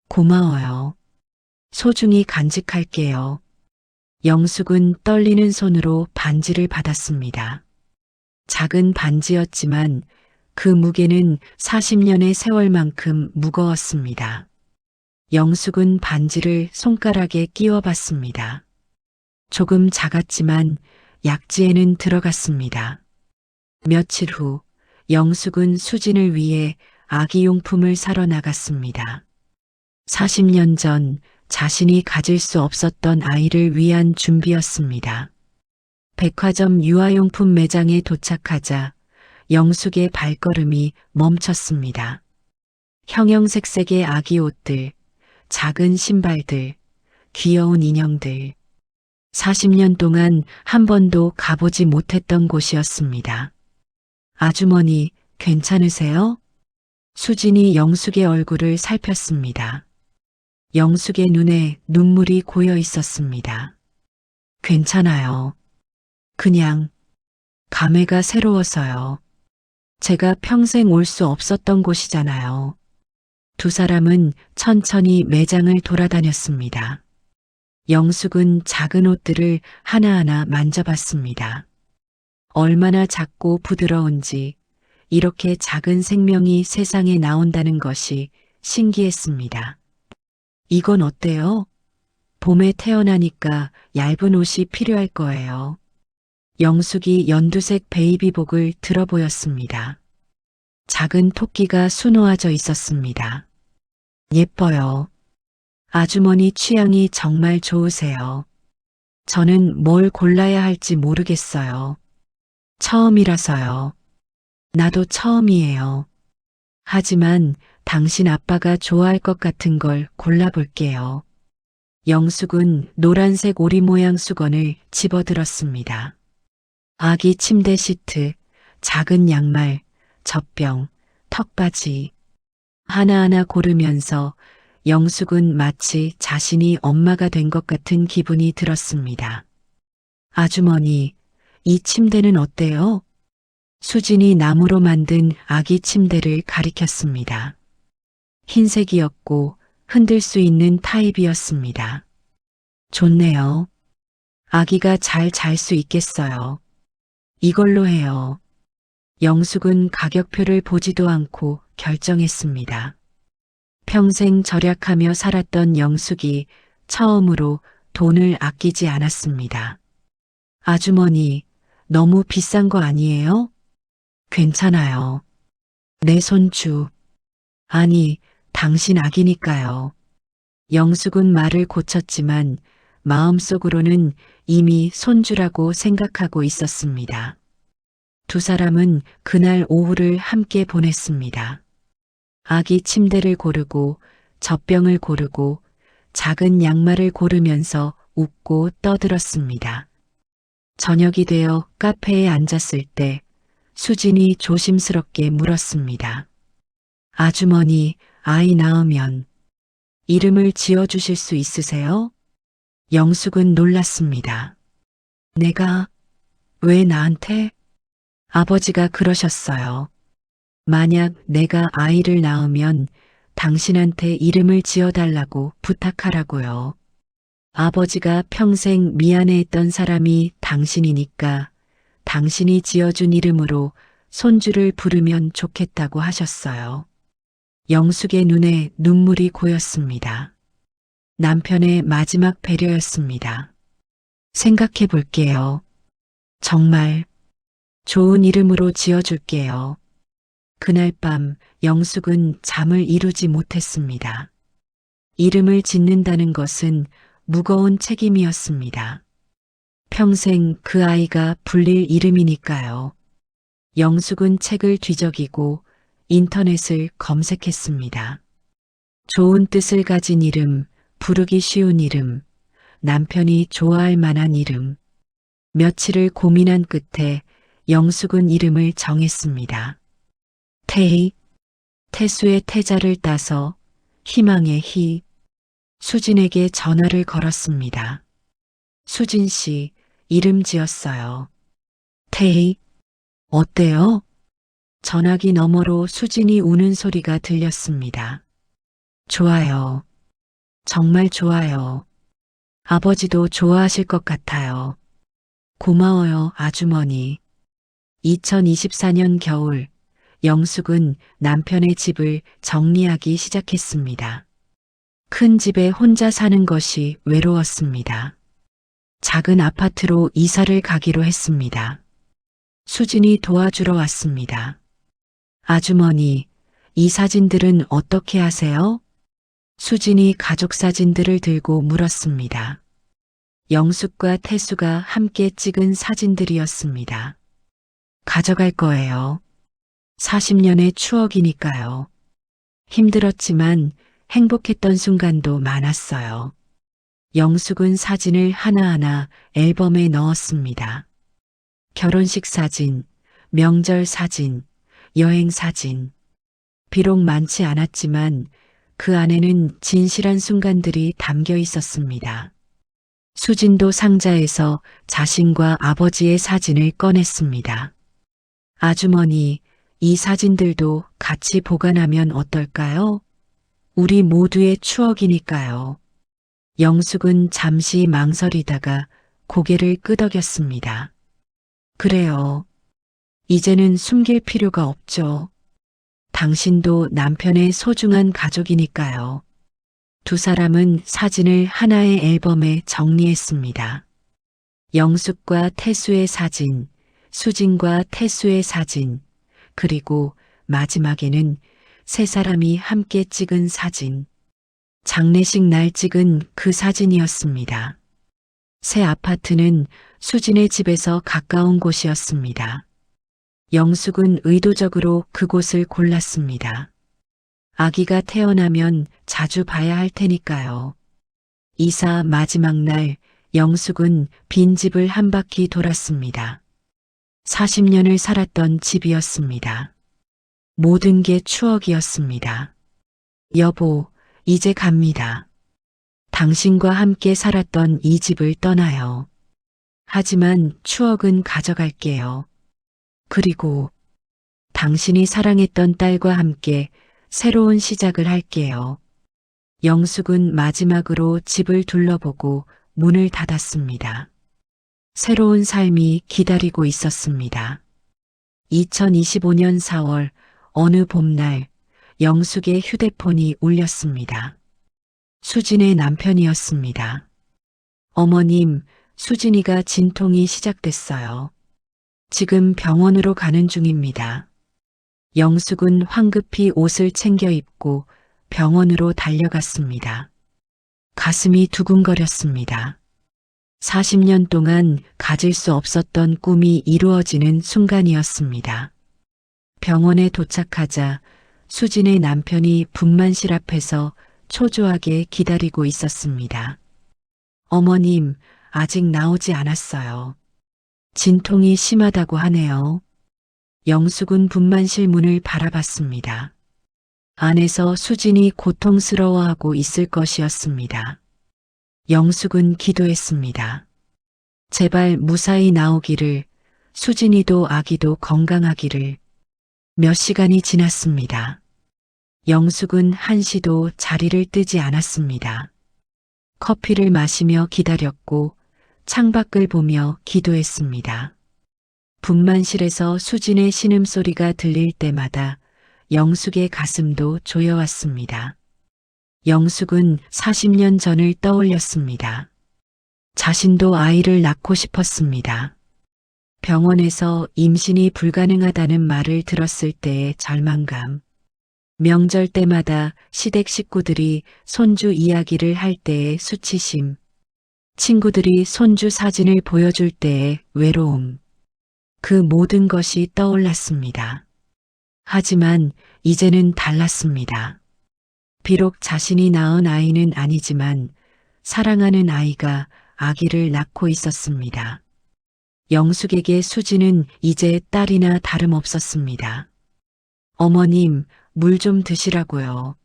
고마워요. 소중히 간직할게요. 영숙은 떨리는 손으로 반지를 받았습니다. 작은 반지였지만 그 무게는 40년의 세월만큼 무거웠습니다. 영숙은 반지를 손가락에 끼워 봤습니다. 조금 작았지만 약지에는 들어갔습니다. 며칠 후 영숙은 수진을 위해 아기용품을 사러 나갔습니다. 40년 전 자신이 가질 수 없었던 아이를 위한 준비였습니다. 백화점 유아용품 매장에 도착하자 영숙의 발걸음이 멈췄습니다. 형형색색의 아기 옷들, 작은 신발들, 귀여운 인형들. 40년 동안 한 번도 가보지 못했던 곳이었습니다. 아주머니, 괜찮으세요? 수진이 영숙의 얼굴을 살폈습니다. 영숙의 눈에 눈물이 고여 있었습니다. 괜찮아요. 그냥 감회가 새로워서요. 제가 평생 올 수 없었던 곳이잖아요. 두 사람은 천천히 매장을 돌아다녔습니다. 영숙은 작은 옷들을 하나하나 만져봤습니다. 얼마나 작고 부드러운지 이렇게 작은 생명이 세상에 나온다는 것이 신기했습니다. 이건 어때요? 봄에 태어나니까 얇은 옷이 필요할 거예요. 영숙이 연두색 베이비복을 들어 보였습니다. 작은 토끼가 수놓아져 있었습니다. 예뻐요. 아주머니 취향이 정말 좋으세요. 저는 뭘 골라야 할지 모르겠어요. 처음이라서요. 나도 처음이에요. 하지만 당신 아빠가 좋아할 것 같은 걸 골라볼게요. 영숙은 노란색 오리 모양 수건을 집어들었습니다. 아기 침대 시트, 작은 양말, 젖병, 턱받이. 하나하나 고르면서 영숙은 마치 자신이 엄마가 된 것 같은 기분이 들었습니다. 아주머니, 이 침대는 어때요? 수진이 나무로 만든 아기 침대를 가리켰습니다. 흰색이었고 흔들 수 있는 타입이었습니다. 좋네요. 아기가 잘 잘 수 있겠어요. 이걸로 해요. 영숙은 가격표를 보지도 않고 결정했습니다. 평생 절약하며 살았던 영숙이 처음으로 돈을 아끼지 않았습니다. 아주머니, 너무 비싼 거 아니에요? 괜찮아요. 내 손주. 아니, 당신 아기니까요. 영숙은 말을 고쳤지만 마음속으로는 이미 손주라고 생각하고 있었습니다. 두 사람은 그날 오후를 함께 보냈습니다. 아기 침대를 고르고 젖병을 고르고 작은 양말을 고르면서 웃고 떠들었습니다. 저녁이 되어 카페에 앉았을 때 수진이 조심스럽게 물었습니다. 아주머니, 아이 낳으면 이름을 지어주실 수 있으세요? 영숙은 놀랐습니다. 내가 왜 나한테? 아버지가 그러셨어요. 만약 내가 아이를 낳으면 당신한테 이름을 지어달라고 부탁하라고요. 아버지가 평생 미안해했던 사람이 당신이니까 당신이 지어준 이름으로 손주를 부르면 좋겠다고 하셨어요. 영숙의 눈에 눈물이 고였습니다. 남편의 마지막 배려였습니다. 생각해 볼게요. 정말 좋은 이름으로 지어줄게요. 그날 밤 영숙은 잠을 이루지 못했습니다. 이름을 짓는다는 것은 무거운 책임이었습니다. 평생 그 아이가 불릴 이름이니까요. 영숙은 책을 뒤적이고 인터넷을 검색했습니다. 좋은 뜻을 가진 이름, 부르기 쉬운 이름, 남편이 좋아할 만한 이름. 며칠을 고민한 끝에 영숙은 이름을 정했습니다. 태희, 태수의 태자를 따서 희망의 희. 수진에게 전화를 걸었습니다. 수진 씨, 이름 지었어요. 태희, 어때요? 전화기 너머로 수진이 우는 소리가 들렸습니다. 좋아요. 정말 좋아요. 아버지도 좋아하실 것 같아요. 고마워요, 아주머니. 2024년 겨울, 영숙은 남편의 집을 정리하기 시작했습니다. 큰 집에 혼자 사는 것이 외로웠습니다. 작은 아파트로 이사를 가기로 했습니다. 수진이 도와주러 왔습니다. 아주머니, 이 사진들은 어떻게 하세요? 수진이 가족 사진들을 들고 물었습니다. 영숙과 태수가 함께 찍은 사진들이었습니다. 가져갈 거예요. 40년의 추억이니까요. 힘들었지만 행복했던 순간도 많았어요. 영숙은 사진을 하나하나 앨범에 넣었습니다. 결혼식 사진, 명절 사진, 여행 사진. 비록 많지 않았지만 그 안에는 진실한 순간들이 담겨 있었습니다. 수진도 상자에서 자신과 아버지의 사진을 꺼냈습니다. 아주머니, 이 사진들도 같이 보관하면 어떨까요? 우리 모두의 추억이니까요. 영숙은 잠시 망설이다가 고개를 끄덕였습니다. 그래요. 이제는 숨길 필요가 없죠. 당신도 남편의 소중한 가족이니까요. 두 사람은 사진을 하나의 앨범에 정리했습니다. 영숙과 태수의 사진, 수진과 태수의 사진, 그리고 마지막에는 세 사람이 함께 찍은 사진. 장례식 날 찍은 그 사진이었습니다. 새 아파트는 수진의 집에서 가까운 곳이었습니다. 영숙은 의도적으로 그곳을 골랐습니다. 아기가 태어나면 자주 봐야 할 테니까요. 이사 마지막 날 영숙은 빈집을 한 바퀴 돌았습니다. 40년을 살았던 집이었습니다. 모든 게 추억이었습니다. 여보, 이제 갑니다. 당신과 함께 살았던 이 집을 떠나요. 하지만 추억은 가져갈게요. 그리고 당신이 사랑했던 딸과 함께 새로운 시작을 할게요. 영숙은 마지막으로 집을 둘러보고 문을 닫았습니다. 새로운 삶이 기다리고 있었습니다. 2025년 4월 어느 봄날 영숙의 휴대폰이 울렸습니다. 수진의 남편이었습니다. 어머님, 수진이가 진통이 시작됐어요. 지금 병원으로 가는 중입니다. 영숙은 황급히 옷을 챙겨 입고 병원으로 달려갔습니다. 가슴이 두근거렸습니다. 40년 동안 가질 수 없었던 꿈이 이루어지는 순간이었습니다. 병원에 도착하자 수진의 남편이 분만실 앞에서 초조하게 기다리고 있었습니다. 어머님, 아직 나오지 않았어요. 진통이 심하다고 하네요. 영숙은 분만실 문을 바라봤습니다. 안에서 수진이 고통스러워하고 있을 것이었습니다. 영숙은 기도했습니다. 제발 무사히 나오기를, 수진이도 아기도 건강하기를. 몇 시간이 지났습니다. 영숙은 한시도 자리를 뜨지 않았습니다. 커피를 마시며 기다렸고 창밖을 보며 기도했습니다. 분만실에서 수진의 신음소리가 들릴 때마다 영숙의 가슴도 조여왔습니다. 영숙은 40년 전을 떠올렸습니다. 자신도 아이를 낳고 싶었습니다. 병원에서 임신이 불가능하다는 말을 들었을 때의 절망감. 명절 때마다 시댁 식구들이 손주 이야기를 할 때의 수치심. 친구들이 손주 사진을 보여줄 때의 외로움. 그 모든 것이 떠올랐습니다. 하지만 이제는 달랐습니다. 비록 자신이 낳은 아이는 아니지만 사랑하는 아이가 아기를 낳고 있었습니다. 영숙에게 수지는 이제 딸이나 다름없었습니다. 어머님, 물 좀 드시라고요.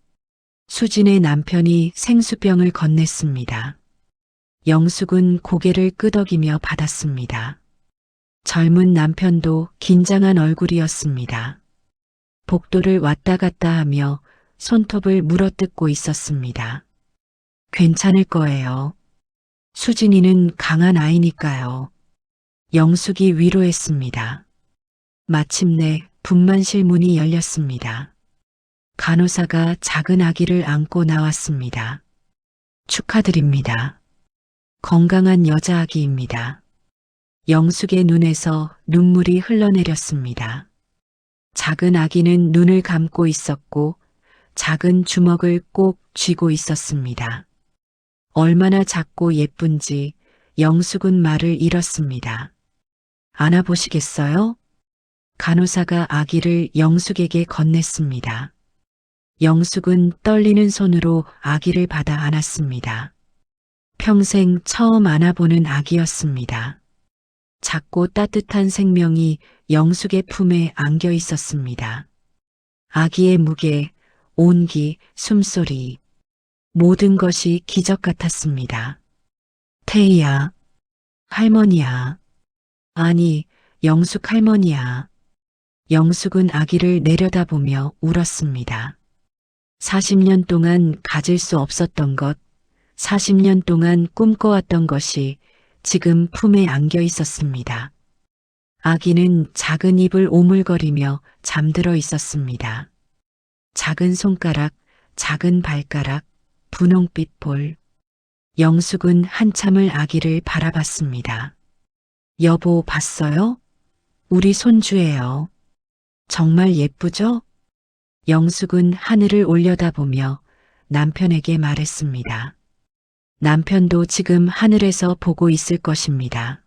수진의 남편이 생수병을 건넸습니다. 영숙은 고개를 끄덕이며 받았습니다. 젊은 남편도 긴장한 얼굴이었습니다. 복도를 왔다 갔다 하며 손톱을 물어뜯고 있었습니다. 괜찮을 거예요. 수진이는 강한 아이니까요. 영숙이 위로했습니다. 마침내 분만실 문이 열렸습니다. 간호사가 작은 아기를 안고 나왔습니다. 축하드립니다. 건강한 여자 아기입니다. 영숙의 눈에서 눈물이 흘러내렸습니다. 작은 아기는 눈을 감고 있었고 작은 주먹을 꼭 쥐고 있었습니다. 얼마나 작고 예쁜지 영숙은 말을 잃었습니다. 안아보시겠어요? 간호사가 아기를 영숙에게 건넸습니다. 영숙은 떨리는 손으로 아기를 받아 안았습니다. 평생 처음 안아보는 아기였습니다. 작고 따뜻한 생명이 영숙의 품에 안겨 있었습니다. 아기의 무게, 온기, 숨소리, 모든 것이 기적 같았습니다. 태희야, 할머니야. 아니, 영숙 할머니야. 영숙은 아기를 내려다보며 울었습니다. 40년 동안 가질 수 없었던 것, 40년 동안 꿈꿔왔던 것이 지금 품에 안겨 있었습니다. 아기는 작은 입을 오물거리며 잠들어 있었습니다. 작은 손가락, 작은 발가락, 분홍빛 볼. 영숙은 한참을 아기를 바라봤습니다. 여보, 봤어요? 우리 손주예요. 정말 예쁘죠? 영숙은 하늘을 올려다보며 남편에게 말했습니다. 남편도 지금 하늘에서 보고 있을 것입니다.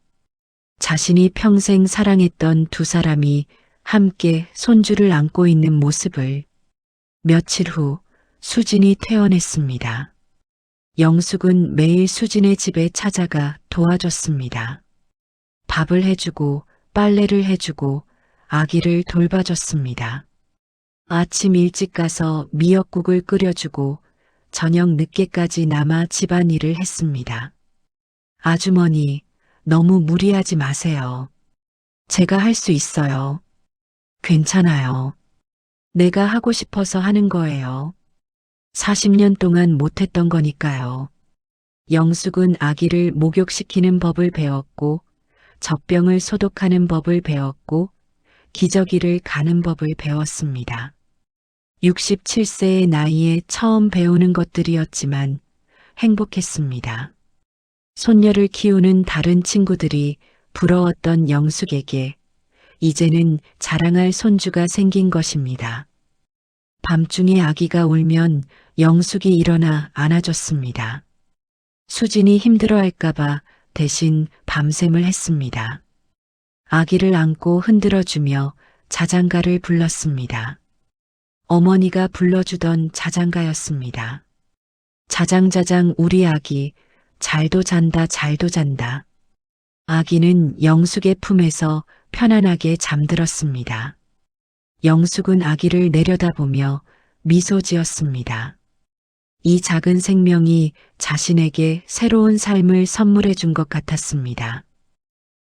자신이 평생 사랑했던 두 사람이 함께 손주를 안고 있는 모습을. 며칠 후 수진이 퇴원했습니다. 영숙은 매일 수진의 집에 찾아가 도와줬습니다. 밥을 해주고 빨래를 해주고 아기를 돌봐줬습니다. 아침 일찍 가서 미역국을 끓여주고 저녁 늦게까지 남아 집안일을 했습니다. 아주머니, 너무 무리하지 마세요. 제가 할 수 있어요. 괜찮아요. 내가 하고 싶어서 하는 거예요. 40년 동안 못했던 거니까요. 영숙은 아기를 목욕시키는 법을 배웠고, 젖병을 소독하는 법을 배웠고, 기저귀를 가는 법을 배웠습니다. 67세의 나이에 처음 배우는 것들이었지만 행복했습니다. 손녀를 키우는 다른 친구들이 부러웠던 영숙에게 이제는 자랑할 손주가 생긴 것입니다. 밤중에 아기가 울면 영숙이 일어나 안아줬습니다. 수진이 힘들어할까봐 대신 밤샘을 했습니다. 아기를 안고 흔들어주며 자장가를 불렀습니다. 어머니가 불러주던 자장가였습니다. 자장자장 우리 아기 잘도 잔다 잘도 잔다. 아기는 영숙의 품에서 편안하게 잠들었습니다. 영숙은 아기를 내려다보며 미소 지었습니다. 이 작은 생명이 자신에게 새로운 삶을 선물해 준 것 같았습니다.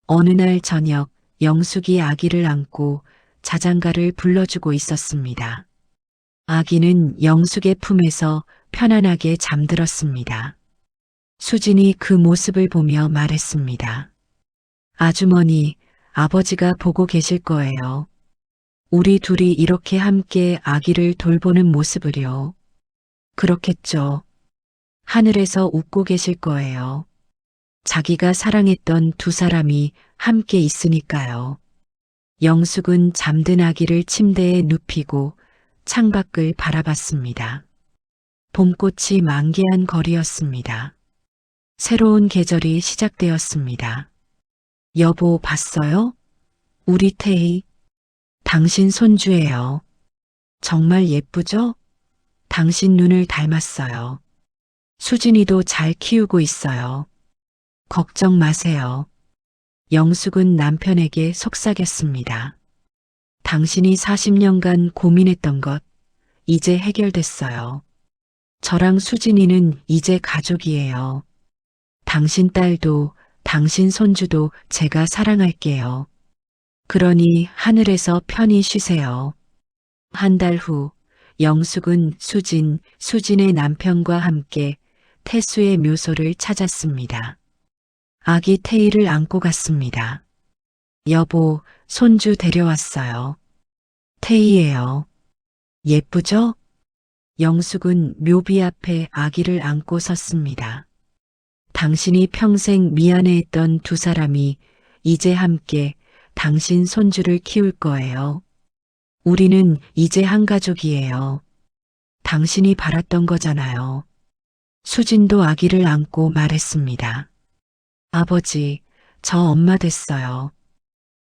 어느 날 저녁 영숙이 아기를 안고 자장가를 불러주고 있었습니다. 아기는 영숙의 품에서 편안하게 잠들었습니다. 수진이 그 모습을 보며 말했습니다. 아주머니, 아버지가 보고 계실 거예요. 우리 둘이 이렇게 함께 아기를 돌보는 모습을요. 그렇겠죠. 하늘에서 웃고 계실 거예요. 자기가 사랑했던 두 사람이 함께 있으니까요. 영숙은 잠든 아기를 침대에 눕히고 창밖을 바라봤습니다. 봄꽃이 만개한 거리였습니다. 새로운 계절이 시작되었습니다. 여보, 봤어요? 우리 태희. 당신 손주예요. 정말 예쁘죠? 당신 눈을 닮았어요. 수진이도 잘 키우고 있어요. 걱정 마세요. 영숙은 남편에게 속삭였습니다. 당신이 40년간 고민했던 것, 이제 해결됐어요. 저랑 수진이는 이제 가족이에요. 당신 딸도, 당신 손주도 제가 사랑할게요. 그러니 하늘에서 편히 쉬세요. 한 달 후, 영숙은 수진의 남편과 함께 태수의 묘소를 찾았습니다. 아기 태희를 안고 갔습니다. 여보, 손주 데려왔어요. 태희예요. 예쁘죠? 영숙은 묘비 앞에 아기를 안고 섰습니다. 당신이 평생 미안해했던 두 사람이 이제 함께 당신 손주를 키울 거예요. 우리는 이제 한 가족이에요. 당신이 바랐던 거잖아요. 수진도 아기를 안고 말했습니다. 아버지, 저 엄마 됐어요.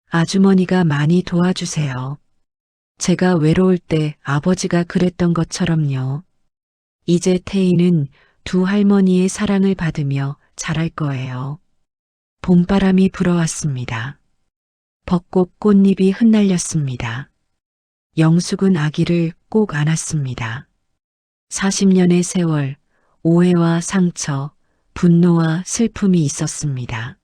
아주머니가 많이 도와주세요. 제가 외로울 때 아버지가 그랬던 것처럼요. 이제 태희는 두 할머니의 사랑을 받으며 자랄 거예요. 봄바람이 불어왔습니다. 벚꽃 꽃잎이 흩날렸습니다. 영숙은 아기를 꼭 안았습니다. 40년의 세월, 오해와 상처, 분노와 슬픔이 있었습니다.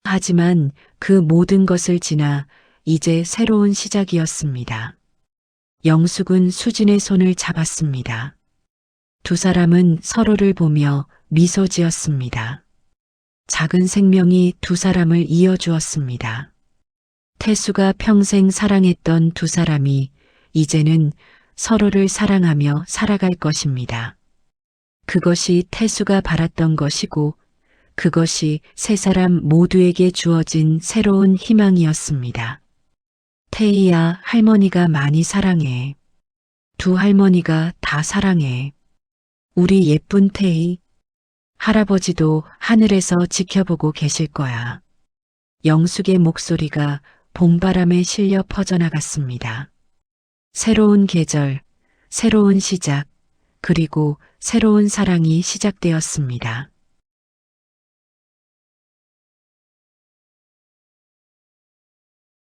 하지만 그 모든 것을 지나 이제 새로운 시작이었습니다. 영숙은 수진의 손을 잡았습니다. 두 사람은 서로를 보며 미소 지었습니다. 작은 생명이 두 사람을 이어주었습니다. 태수가 평생 사랑했던 두 사람이 이제는 서로를 사랑하며 살아갈 것입니다. 그것이 태수가 바랐던 것이고 그것이 세 사람 모두에게 주어진 새로운 희망이었습니다. 태희야, 할머니가 많이 사랑해. 두 할머니가 다 사랑해. 우리 예쁜 태희. 할아버지도 하늘에서 지켜보고 계실 거야. 영숙의 목소리가 봄바람에 실려 퍼져나갔습니다. 새로운 계절, 새로운 시작, 그리고 새로운 사랑이 시작되었습니다.